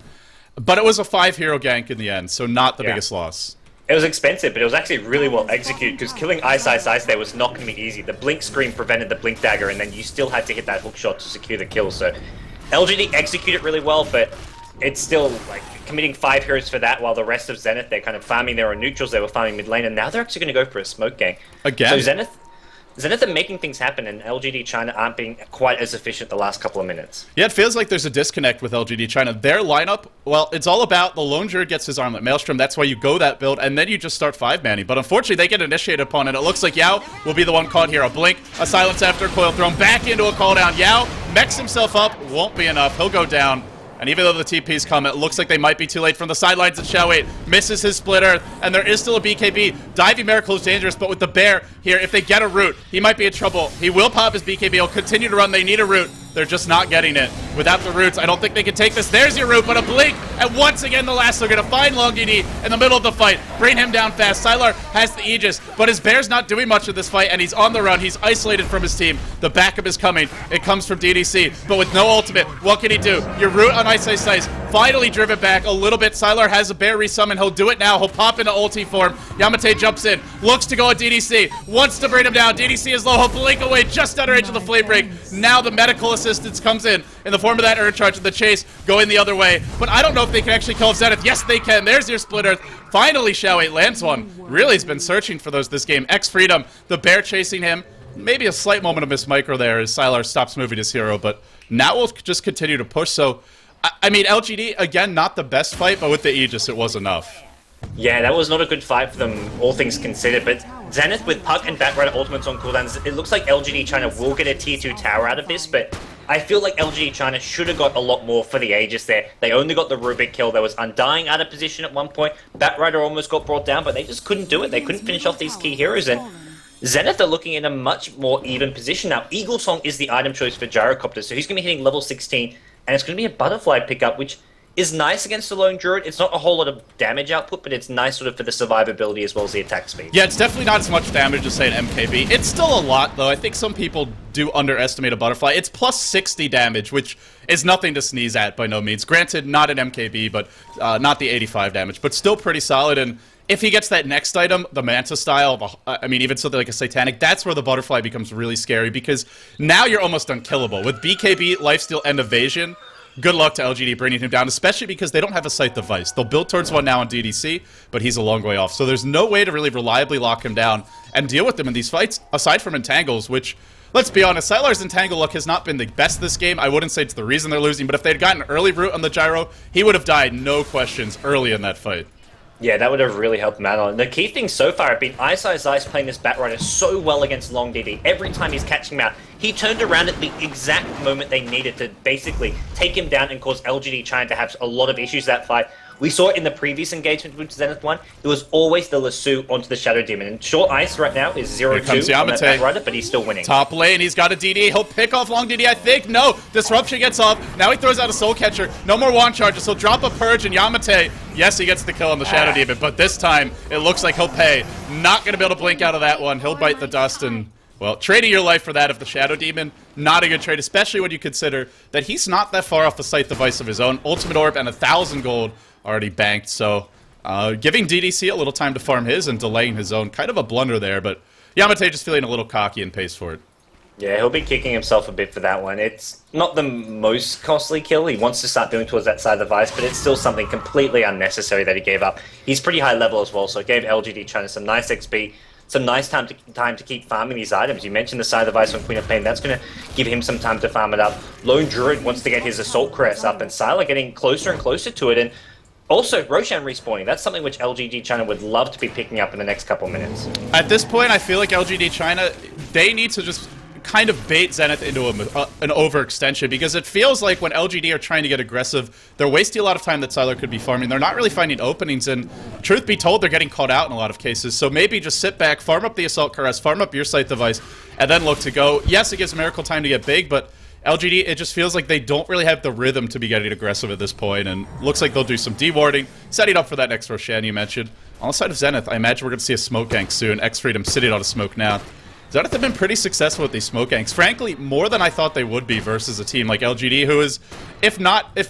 But it was a 5-hero gank in the end, so not the biggest loss. It was expensive, but it was actually really well executed, because killing Ice Ice Ice there was not going to be easy. The Blink Screen prevented the Blink Dagger, and then you still had to hit that hook shot to secure the kill. So LGD executed really well, but it's still like committing 5 heroes for that, while the rest of Zenith, they're kind of farming their own neutrals, they were farming mid lane, and now they're actually going to go for a smoke gang. Again. So Zenith are making things happen, and LGD China aren't being quite as efficient the last couple of minutes. Yeah, it feels like there's a disconnect with LGD China. Their lineup, well, it's all about the Lone Druid gets his Armlet Maelstrom. That's why you go that build, and then you just start 5-manning. But unfortunately, they get initiated upon, and it looks like Yao will be the one caught here. A blink, a silence after a coil thrown, back into a call down. Yao mechs himself up, won't be enough. He'll go down. And even though the TP's come, it looks like they might be too late from the sidelines. And Xiao 8 misses his split earth, and there is still a BKB. Diving Miracle is dangerous, but with the bear here, if they get a root, he might be in trouble. He will pop his BKB. He'll continue to run. They need a root. They're just not getting it. Without the roots, I don't think they can take this. There's your root, but a blink, and once again, the last, they're going to find Long DD in the middle of the fight. Bring him down fast. Sylar has the Aegis, but his bear's not doing much of this fight, and he's on the run. He's isolated from his team. The backup is coming. It comes from DDC, but with no ultimate, what can he do? Your root on Ice Ice Ice, finally driven back a little bit. Sylar has a bear resummon. He'll do it now. He'll pop into ulti form. Yamate jumps in, looks to go at DDC, wants to bring him down. DDC is low. He'll blink away just under edge of the flame break. Now the medical assistance comes in the form of that Earth Charge, and the chase going the other way. But I don't know if they can actually kill Zenith. Yes, they can. There's your split Earth. Finally, Xiao 8 lands one. Really has been searching for those this game. X-Freedom, the bear chasing him. Maybe a slight moment of miss micro there as Sylar stops moving his hero, but now we'll just continue to push. So, I mean, LGD, again, not the best fight, but with the Aegis, it was enough. Yeah, that was not a good fight for them, all things considered, but Zenith with Puck and Batrider ultimates on cooldowns, it looks like LGD China will get a tier 2 tower out of this, but I feel like LGD China should have got a lot more for the Aegis there. They only got the Rubik kill. There was Undying out of position at one point. Batrider almost got brought down, but they just couldn't do it. They couldn't finish off these key heroes, and Zenith are looking in a much more even position now. Eagle Song is the item choice for Gyrocopter, so he's going to be hitting level 16, and it's going to be a Butterfly pickup, which is nice against the Lone Druid. It's not a whole lot of damage output, but it's nice sort of for the survivability as well as the attack speed. Yeah, it's definitely not as much damage as, say, an MKB. It's still a lot, though. I think some people do underestimate a Butterfly. It's plus 60 damage, which is nothing to sneeze at by no means. Granted, not an MKB, but not the 85 damage, but still pretty solid. And if he gets that next item, the Manta style, I mean, even something like a Satanic, that's where the Butterfly becomes really scary, because now you're almost unkillable. With BKB, Lifesteal, and Evasion, good luck to LGD bringing him down, especially because they don't have a Scythe device. They'll build towards one now on DDC, but he's a long way off. So there's no way to really reliably lock him down and deal with him in these fights, aside from Entangles, which, let's be honest, Sylar's Entangle luck has not been the best this game. I wouldn't say it's the reason they're losing, but if they'd gotten an early root on the Gyro, he would have died, no questions, early in that fight. Yeah, that would have really helped him out. The key things so far have been Ice Ice Ice playing this Batrider so well against Long DD. Every time he's catching him out, he turned around at the exact moment they needed to basically take him down and cause LGD China to have a lot of issues that fight. We saw it in the previous engagement with Zenith 1. It was always the Lasso onto the Shadow Demon. And short ice right now is 0-2 on that Batrider, but he's still winning. Top lane, he's got a DD. He'll pick off long DD, I think. No, Disruption gets off. Now he throws out a Soul Catcher. No more wand charges. He'll drop a Purge, and Yamate, yes, he gets the kill on the Shadow Demon, but this time it looks like he'll pay. Not going to be able to blink out of that one. He'll bite the dust, and, well, trading your life for that of the Shadow Demon, not a good trade, especially when you consider that he's not that far off the scythe device of his own. Ultimate Orb and 1,000 gold already banked, so giving DDC a little time to farm his and delaying his own. Kind of a blunder there, but Yamate just feeling a little cocky and pays for it. Yeah, he'll be kicking himself a bit for that one. It's not the most costly kill. He wants to start doing towards that side of the vice, but it's still something completely unnecessary that he gave up. He's pretty high level as well, so it gave LGD China some nice XP, some nice time to keep farming these items. You mentioned the side of the vice on Queen of Pain. That's going to give him some time to farm it up. Lone Druid wants to get his Assault Crest up, and Sylar getting closer and closer to it, and also, Roshan respawning. That's something which LGD China would love to be picking up in the next couple minutes. At this point, I feel like LGD China, they need to just kind of bait Zenith into an overextension, because it feels like when LGD are trying to get aggressive, they're wasting a lot of time that Sylar could be farming. They're not really finding openings, and truth be told, they're getting caught out in a lot of cases. So maybe just sit back, farm up the Assault Caress, farm up your Scythe device, and then look to go. Yes, it gives Miracle time to get big, but LGD, it just feels like they don't really have the rhythm to be getting aggressive at this point, and looks like they'll do some dewarding, setting up for that next Roshan you mentioned. On the side of Zenith, I imagine we're going to see a smoke gank soon. X-Freedom sitting on a smoke now. Zenith have been pretty successful with these smoke ganks. Frankly, more than I thought they would be versus a team like LGD, who is, if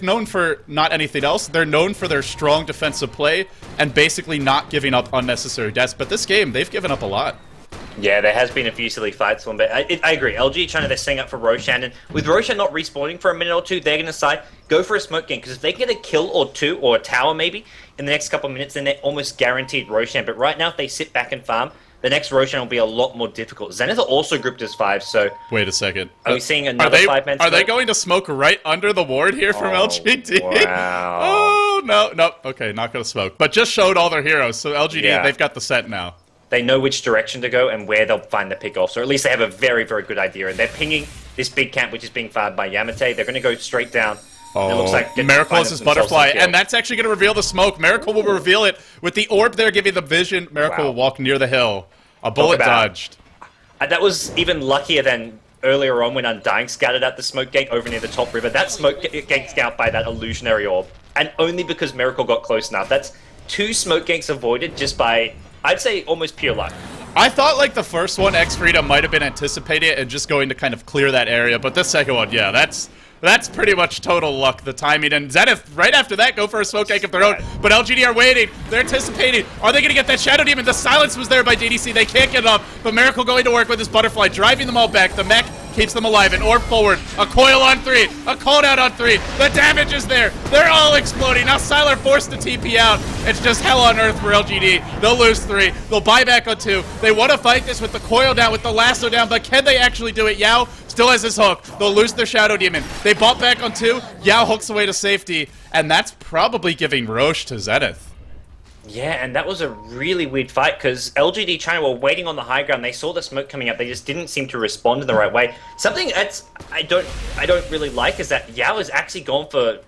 known for not anything else, they're known for their strong defensive play and basically not giving up unnecessary deaths. But this game, they've given up a lot. Yeah, there has been a few silly fights for him, but I agree. LG China, they're setting up for Roshan, and with Roshan not respawning for a minute or two, they're going to decide, go for a smoke game, because if they get a kill or two, or a tower maybe, in the next couple of minutes, then they're almost guaranteed Roshan. But right now, if they sit back and farm, the next Roshan will be a lot more difficult. Zenith are also grouped as 5, so... Wait a second. Are we seeing another 5-man smoke? Are they going to smoke right under the ward here from LGD? Wow. Oh, no. Okay, not going to smoke. But just showed all their heroes, so LGD, they've got the set now. They know which direction to go and where they'll find the pick-off, so at least they have a very, very good idea. And they're pinging this big camp, which is being fired by Yamate. They're going to go straight down. Oh, it looks like Miracle is his butterfly, and that's actually going to reveal the smoke. Miracle will reveal it with the orb there giving the vision. Miracle will walk near the hill. A bullet dodged. That was even luckier than earlier on when Undying scouted out the smoke gank over near the top river. That smoke gank scout by that illusionary orb, and only because Miracle got close enough. That's 2 smoke ganks avoided just by, I'd say, almost pure luck. I thought like the first one, X-Freedom might have been anticipating it and just going to kind of clear that area, but this second one, yeah, that's pretty much total luck, the timing. And Zenith, right after that, go for a smoke gank of their own. But LGD are waiting. They're anticipating. Are they going to get that Shadow Demon? The silence was there by DDC. They can't get it up. But Miracle going to work with his butterfly, driving them all back. The mech keeps them alive. An orb forward. A coil on 3. A cooldown on 3. The damage is there. They're all exploding. Now Sylar forced to TP out. It's just hell on earth for LGD. They'll lose 3. They'll buy back on 2. They want to fight this with the coil down, with the lasso down. But can they actually do it? Yao still has his hook. They'll lose their Shadow Demon. They bought back on 2. Yao hooks away to safety. And that's probably giving Roche to Zenith. Yeah, and that was a really weird fight because LGD China were waiting on the high ground. They saw the smoke coming up. They just didn't seem to respond in the right way. Something that's I don't really like is that Yao has actually gone for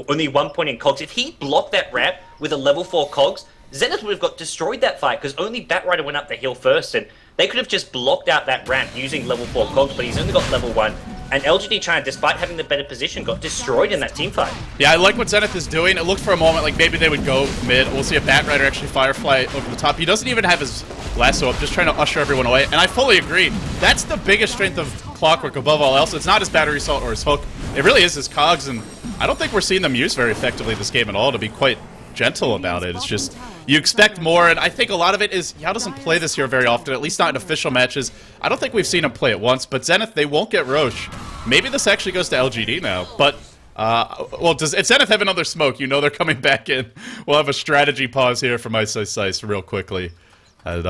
only 1 point in cogs. If he blocked that ramp with a level 4 cogs, Zenith would have got destroyed that fight because only Batrider went up the hill first, and they could have just blocked out that ramp using level 4 cogs, but he's only got level 1. And LGD China, despite having the better position, got destroyed in that team fight. Yeah, I like what Zenith is doing. It looked for a moment like maybe they would go mid. We'll see a Batrider actually Firefly over the top. He doesn't even have his lasso up, just trying to usher everyone away. And I fully agree. That's the biggest strength of Clockwork above all else. It's not his battery assault or his hook. It really is his cogs, and I don't think we're seeing them used very effectively this game at all, to be quite gentle about it. It's just, you expect more, and I think a lot of it is Yao doesn't play this hero very often, at least not in official matches. I don't think we've seen him play it once, but Zenith, they won't get Roche. Maybe this actually goes to LGD now, but well, if Zenith have another smoke, you know they're coming back in. We'll have a strategy pause here from Ice Ice Ice real quickly. And,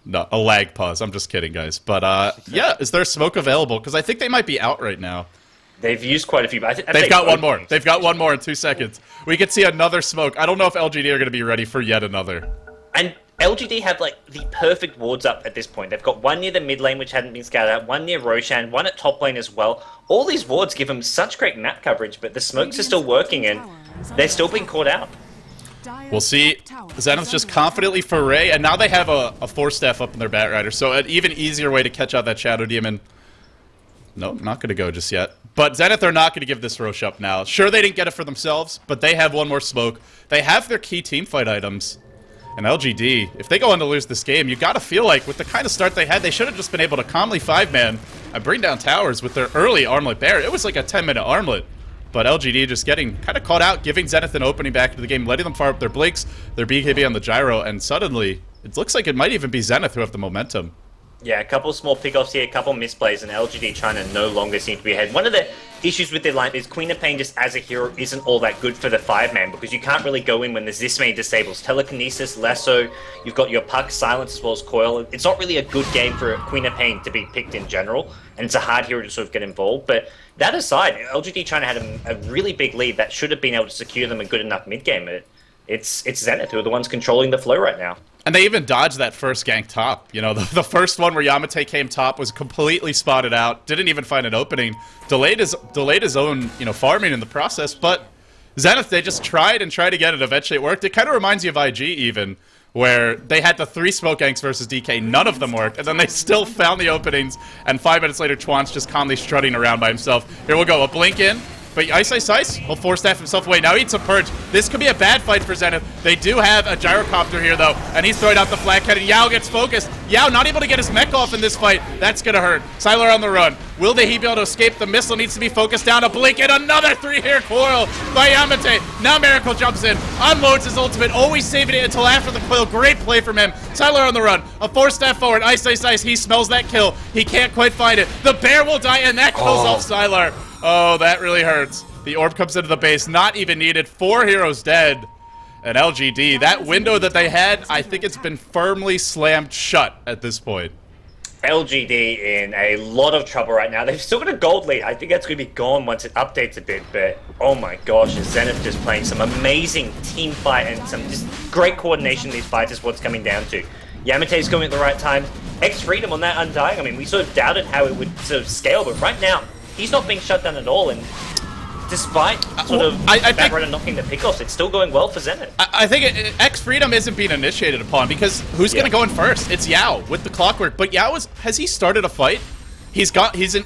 no, a lag pause. I'm just kidding, guys. But, yeah, is there smoke available? Because I think they might be out right now. They've used quite a few, but they've got one more. They've got one more in 2 seconds. We could see another smoke. I don't know if LGD are going to be ready for yet another. And LGD have, like, the perfect wards up at this point. They've got one near the mid lane, which hadn't been scouted out, one near Roshan, one at top lane as well. All these wards give them such great map coverage, but the smokes are still working, and they're still being caught out. We'll see. Zenith just confidently foray, and now they have a 4-staff up in their Batrider, so an even easier way to catch out that Shadow Demon. Nope, not going to go just yet. But Zenith are not going to give this Rosh up now. Sure, they didn't get it for themselves, but they have one more smoke. They have their key teamfight items. And LGD, if they go on to lose this game, you got to feel like with the kind of start they had, they should have just been able to calmly 5-man and bring down towers with their early armlet bear. It was like a 10-minute armlet. But LGD just getting kind of caught out, giving Zenith an opening back into the game, letting them fire up their blinks, their BKB on the gyro, and suddenly, it looks like it might even be Zenith who have the momentum. Yeah, a couple small pickoffs here, a couple misplays, and LGD China no longer seem to be ahead. One of the issues with their lineup is Queen of Pain just as a hero isn't all that good for the 5-man, because you can't really go in when there's this many disables. Telekinesis, Lasso, you've got your Puck, Silence, as well as Coil. It's not really a good game for Queen of Pain to be picked in general, and it's a hard hero to sort of get involved. But that aside, LGD China had a really big lead that should have been able to secure them a good enough mid-game. It's Zenith who are the ones controlling the flow right now. And they even dodged that first gank top. You know, the first one where Yamate came top was completely spotted out, didn't even find an opening, delayed his own, you know, farming in the process, but Zenith, they just tried and tried to get it. Eventually it worked. It kind of reminds you of IG even, where they had the 3 smoke ganks versus DK, none of them worked, and then they still found the openings, and 5 minutes later, Twan's just calmly strutting around by himself. Here we'll go, a blink in, but Ice, he'll 4-staff himself away. Now he eats a Purge. This could be a bad fight for Zenith. They do have a gyrocopter here, though, and he's throwing out the flat cannon. Yao gets focused. Yao not able to get his mech off in this fight. That's gonna hurt. Sylar on the run. Will he be able to escape? The missile needs to be focused down. A blink and another 3-hair coil by Yamate. Now Miracle jumps in, unloads his ultimate, always saving it until after the coil. Great play from him. Sylar on the run. A 4-staff forward. Ice. He smells that kill. He can't quite find it. The bear will die, and that kills off Sylar. Oh, that really hurts. The orb comes into the base, not even needed. 4 heroes dead. And LGD, that window that they had, I think it's been firmly slammed shut at this point. LGD in a lot of trouble right now. They've still got a gold lead. I think that's going to be gone once it updates a bit, but oh my gosh, is Zenith just playing some amazing team fight and some just great coordination in these fights is what's coming down to. Yamate's going at the right time. X-Freedom on that Undying. I mean, we sort of doubted how it would sort of scale, but right now, he's not being shut down at all, and despite sort of Batrider knocking the pickoffs, it's still going well for Zenith. I think X-Freedom isn't being initiated upon because who's going to go in first? It's Yao with the clockwork. But Yao has he started a fight? He's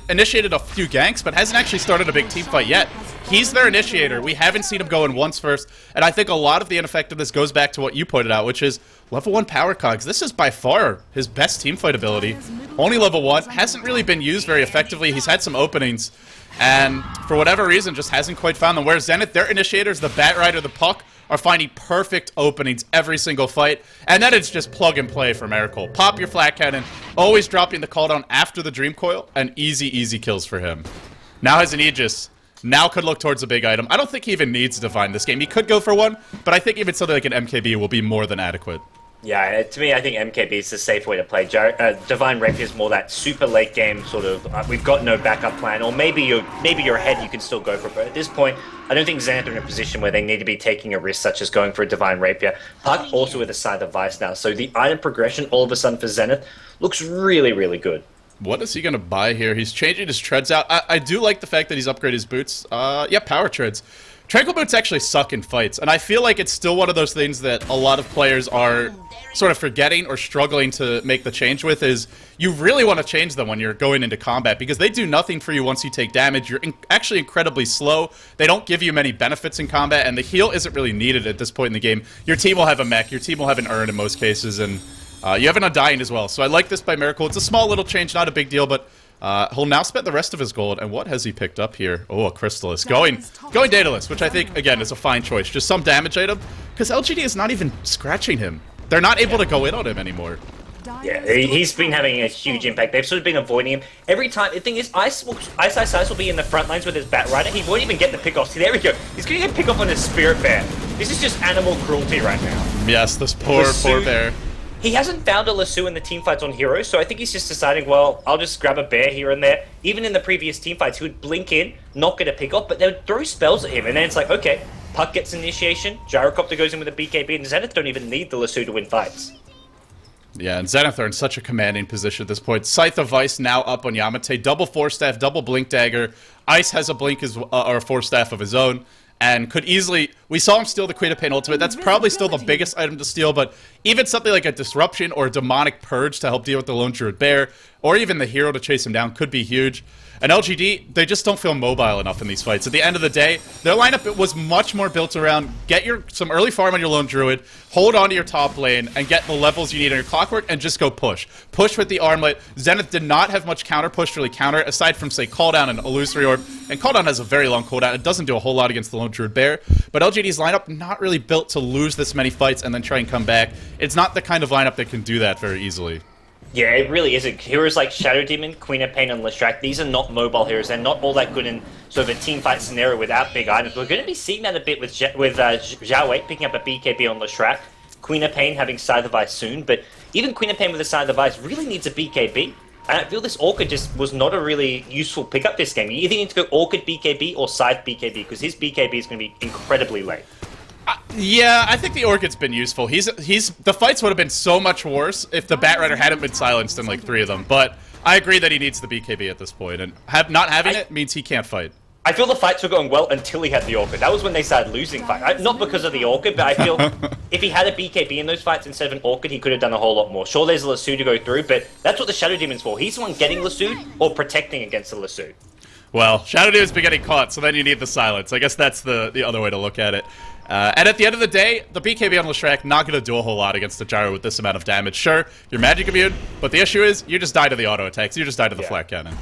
initiated a few ganks, but hasn't actually started a big team fight yet. He's their initiator. We haven't seen him go in once first, and I think a lot of the ineffectiveness goes back to what you pointed out, which is level 1 power cogs. This is by far his best team fight ability. Only level 1, hasn't really been used very effectively. He's had some openings, and for whatever reason, just hasn't quite found them. Whereas Zenith, their initiators, the Batrider, the Puck, are finding perfect openings every single fight, and then it's just plug and play for Miracle. Pop your flat cannon, always dropping the cooldown after the Dream Coil, and easy kills for him. Now has an Aegis. Now could look towards a big item. I don't think he even needs Divine this game. He could go for one, but I think even something like an MKB will be more than adequate. Yeah, to me, I think MKB is the safe way to play. Divine Rapier is more that super late game sort of, we've got no backup plan, or maybe you're ahead, you can still go for it. But at this point, I don't think Zenith are in a position where they need to be taking a risk, such as going for a Divine Rapier. Puck also with a Scythe of Vice now, so the item progression all of a sudden for Zenith looks really good. What is he going to buy here? He's changing his treads out. I do like the fact that he's upgraded his boots. Yeah, power treads. Tranquil boots actually suck in fights, and I feel like it's still one of those things that a lot of players are sort of forgetting or struggling to make the change with, is you really want to change them when you're going into combat, because they do nothing for you once you take damage. You're actually incredibly slow. They don't give you many benefits in combat, and the heal isn't really needed at this point in the game. Your team will have a mech, your team will have an urn in most cases, and you have an Undying as well. So I like this by Miracle. It's a small little change, not a big deal, but he'll now spend the rest of his gold. And what has he picked up here? Oh, a Crystallis. Going Daedalus, which I think, again, is a fine choice. Just some damage item, because LGD is not even scratching him. They're not able to go in on him anymore. Yeah, he's been having a huge impact. They've sort of been avoiding him. Every time, the thing is, Ice will be in the front lines with his Batrider. He won't even get the pickoffs. See, there we go. He's going to get pickoff on his Spirit Bear. This is just animal cruelty right now. Yes, this poor bear. He hasn't found a Lasso in the teamfights on heroes, so I think he's just deciding, well, I'll just grab a bear here and there. Even in the previous teamfights, he would blink in, not get a pick off, but they would throw spells at him, and then it's like, okay, Puck gets initiation, Gyrocopter goes in with a BKB, and Zenith don't even need the Lasso to win fights. Yeah, and Zenith are in such a commanding position at this point. Scythe of Vice now up on Yamate. Double 4-staff, double Blink Dagger. Ice has a Blink or a 4-staff of his own. and could easily... We saw him steal the Queen of Pain ultimate. That's probably still the biggest item to steal, but even something like a Disruption or a Demonic Purge to help deal with the Lone Druid Bear, or even the hero to chase him down could be huge. And LGD, they just don't feel mobile enough in these fights. At the end of the day, their lineup was much more built around get some early farm on your Lone Druid, hold on to your top lane, and get the levels you need on your Clockwork, and just go push. Push with the Armlet. Zenith did not have much counter push to really counter it, aside from, say, Cooldown and Illusory Orb. And Cooldown has a very long cooldown. It doesn't do a whole lot against the Lone Druid Bear. But LGD's lineup, not really built to lose this many fights and then try and come back. It's not the kind of lineup that can do that very easily. Yeah, it really isn't. Heroes like Shadow Demon, Queen of Pain, and Leshrac, these are not mobile heroes. They're not all that good in sort of a team fight scenario without big items. We're going to be seeing that a bit with Zhao Wei picking up a BKB on Leshrac, Queen of Pain having Scythe of Ice soon, but even Queen of Pain with a Scythe of Ice really needs a BKB. And I feel this Orchid just was not a really useful pickup this game. You either need to go Orchid BKB or Scythe BKB, because his BKB is going to be incredibly late. Yeah, I think the Orchid's been useful. The fights would have been so much worse if the Batrider hadn't been silenced in like 3 of them. But I agree that he needs the BKB at this point, and not having it means he can't fight. I feel the fights were going well until he had the Orchid. That was when they started losing fights. Not because of the Orchid, but I feel if he had a BKB in those fights instead of an Orchid, he could have done a whole lot more. Sure, there's a Lasso to go through, but that's what the Shadow Demon's for. He's the one getting Lasso or protecting against the Lasso. Well, Shadow Demon's been getting caught, so then you need the silence. I guess that's the other way to look at it. And at the end of the day, the BKB on Leshrac not going to do a whole lot against the Gyro with this amount of damage. Sure, you're magic immune, but the issue is you just die to the auto attacks. You just die to the flat cannon.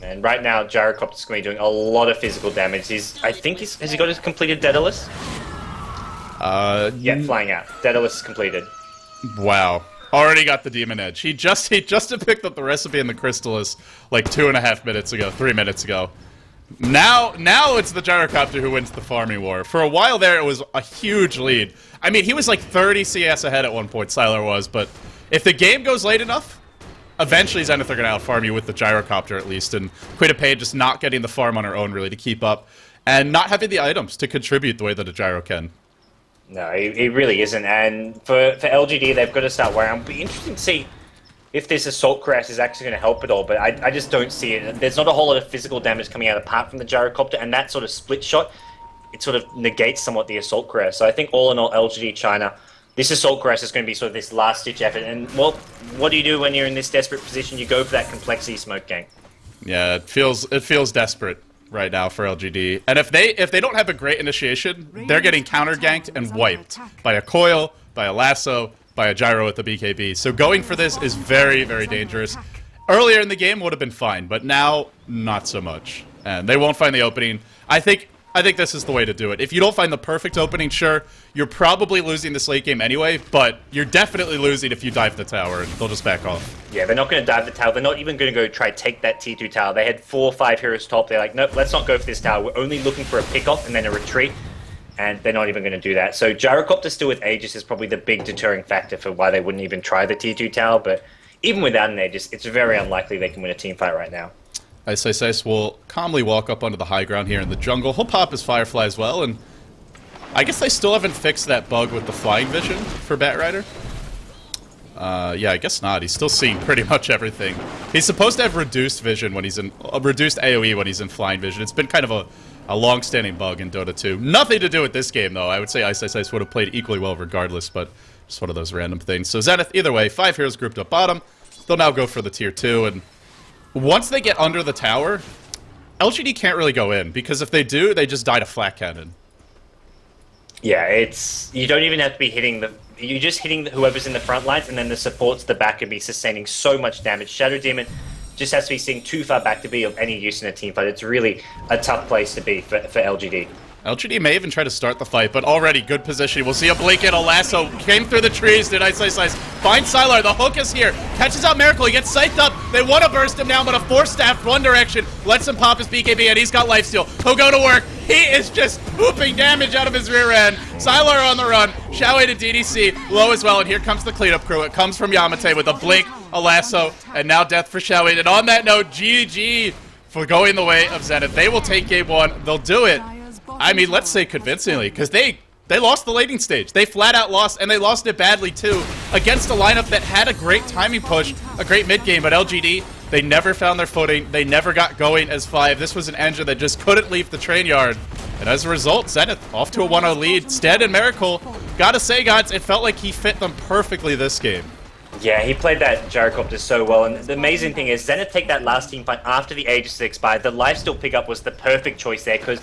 And right now, Gyrocopter's going to be doing a lot of physical damage. Has he got his completed Daedalus? Yeah, flying out. Daedalus completed. Wow. Already got the Demon Edge. He just picked up the recipe in the Crystallis like 2.5 minutes ago, 3 minutes ago. Now it's the Gyrocopter who wins the farming war. For a while there, it was a huge lead. I mean, he was like 30 CS ahead at one point, Sylar was, but if the game goes late enough, eventually Zenith are going to out-farm you with the Gyrocopter at least, and Queen of Pain just not getting the farm on her own really to keep up, and not having the items to contribute the way that a Gyro can. No, he really isn't, and for LGD, they've got to start worrying. It'll be interesting to see if this Assault Cuirass is actually going to help at all, but I just don't see it. There's not a whole lot of physical damage coming out apart from the Gyrocopter, and that sort of split shot, it sort of negates somewhat the Assault Cuirass. So I think all in all, LGD China, this Assault Cuirass is going to be sort of this last-ditch effort, and well, what do you do when you're in this desperate position? You go for that complexity smoke gank. Yeah, it feels desperate right now for LGD, and if they don't have a great initiation, they're getting counter ganked and wiped by a coil, by a lasso, by a Gyro with the BKB. So going for this is very, very dangerous. Earlier in the game would have been fine, but now not so much, and they won't find the opening. I think this is the way to do it. If you don't find the perfect opening, sure, you're probably losing this late game anyway, but you're definitely losing if you dive the tower, and they'll just back off. Yeah, they're not going to dive the tower. They're not even going to go try take that T2 tower. They had 4 or 5 heroes top. They're like, nope, let's not go for this tower. We're only looking for a pick-off and then a retreat, and they're not even going to do that. So Gyrocopter still with Aegis is probably the big deterring factor for why they wouldn't even try the T2 tower, but even without an Aegis, it's very unlikely they can win a team fight right now. Ice will calmly walk up onto the high ground here in the jungle. He'll pop his Firefly as well, and I guess they still haven't fixed that bug with the flying vision for Batrider. Yeah, I guess not. He's still seeing pretty much everything. He's supposed to have reduced vision when he's in reduced AoE when he's in flying vision. It's been kind of a long-standing bug in Dota 2. Nothing to do with this game, though. I would say Ice would have played equally well regardless, but just one of those random things. So Zenith, either way, 5 heroes grouped up bottom. They'll now go for the tier 2, and once they get under the tower, LGD can't really go in, because if they do, they just die to flat cannon. Yeah, you don't even have to be hitting you're just hitting whoever's in the front lines, and then the supports at the back can be sustaining so much damage. Shadow Demon just has to be seen too far back to be of any use in a team fight. It's really a tough place to be for LGD. LGD may even try to start the fight, but already good position. We'll see a blink and a lasso. Came through the trees, did Ice. Finds Sylar, the hook is here. Catches out Miracle, he gets scythed up. They want to burst him down, but a Force Staff one direction. Lets him pop his BKB, and he's got lifesteal. He'll go to work. He is just pooping damage out of his rear end. Sylar on the run. Xiao Wei to DDC, low as well, and here comes the cleanup crew. It comes from Yamate with a blink, a lasso, and now death for Xiao Wei. And on that note, GG for going the way of Zenith. They will take game 1. They'll do it. I mean, let's say convincingly, because they lost the laning stage. They flat out lost, and they lost it badly too, against a lineup that had a great timing push, a great mid game, but LGD, they never found their footing. They never got going as 5. This was an engine that just couldn't leave the train yard, And as a result, Zenith off to a 1-0 lead. Stead and Miracle, gotta say, guys, it felt like he fit them perfectly this game. Yeah, he played that gyrocopter so well, and the amazing thing is Zenith take that last team fight after the Aegis expired. The lifesteal pickup was the perfect choice there, because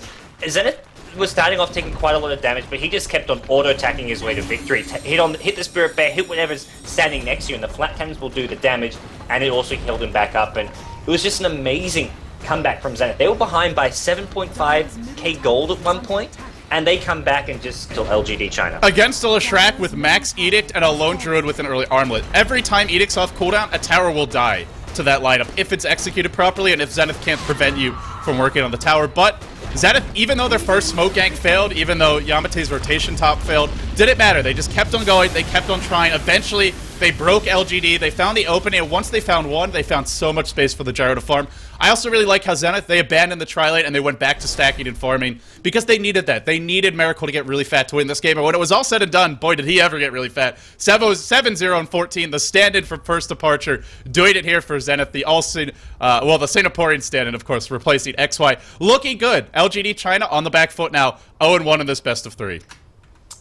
Zenith was starting off taking quite a lot of damage, but he just kept on auto-attacking his way to victory. Hit the Spirit Bear, hit whatever's standing next to you, and the flat cannons will do the damage, and it also held him back up, and it was just an amazing comeback from Zenith. They were behind by 7.5k gold at one point, and they come back and just kill LGD China. Against a Leshrac with Max Edict and a Lone Druid with an early Armlet. Every time Edict's off cooldown, a tower will die to that lineup if it's executed properly and if Zenith can't prevent you from working on the tower. But Zenith, even though their first smoke gank failed, even though Yamate's rotation top failed, didn't matter. They just kept on going. They kept on trying. Eventually, they broke LGD. They found the opening, and once they found one, they found so much space for the gyro to farm. I also really like how Zenith, they abandoned the Tri-Lane and they went back to stacking and farming because they needed that. They needed Miracle to get really fat to win this game, and when it was all said and done, boy, did he ever get really fat. 7-0 and 14, the stand-in for First Departure, doing it here for Zenith, the Singaporean stand-in, of course, replacing XY. Looking good. LGD China on the back foot now, 0-1 in this best of 3.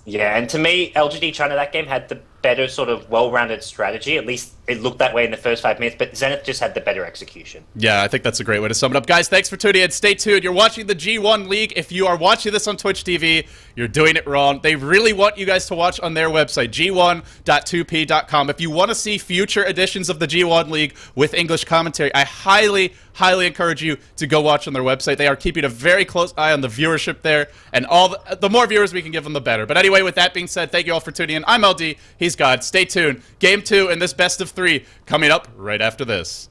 Yeah, and to me, LGD China, that game had the better sort of well-rounded strategy. At least it looked that way in the first 5 minutes, but Zenith just had the better execution. Yeah, I think that's a great way to sum it up. Guys, thanks for tuning in. Stay tuned. You're watching the G1 League. If you are watching this on Twitch TV, you're doing it wrong. They really want you guys to watch on their website, g1.2p.com. If you want to see future editions of the G1 League with English commentary, I highly encourage you to go watch on their website. They are keeping a very close eye on the viewership there, and the more viewers we can give them, the better. But anyway, with that being said, thank you all for tuning in. I'm LD. He's God. Stay tuned. Game 2 in this best of 3 coming up right after this.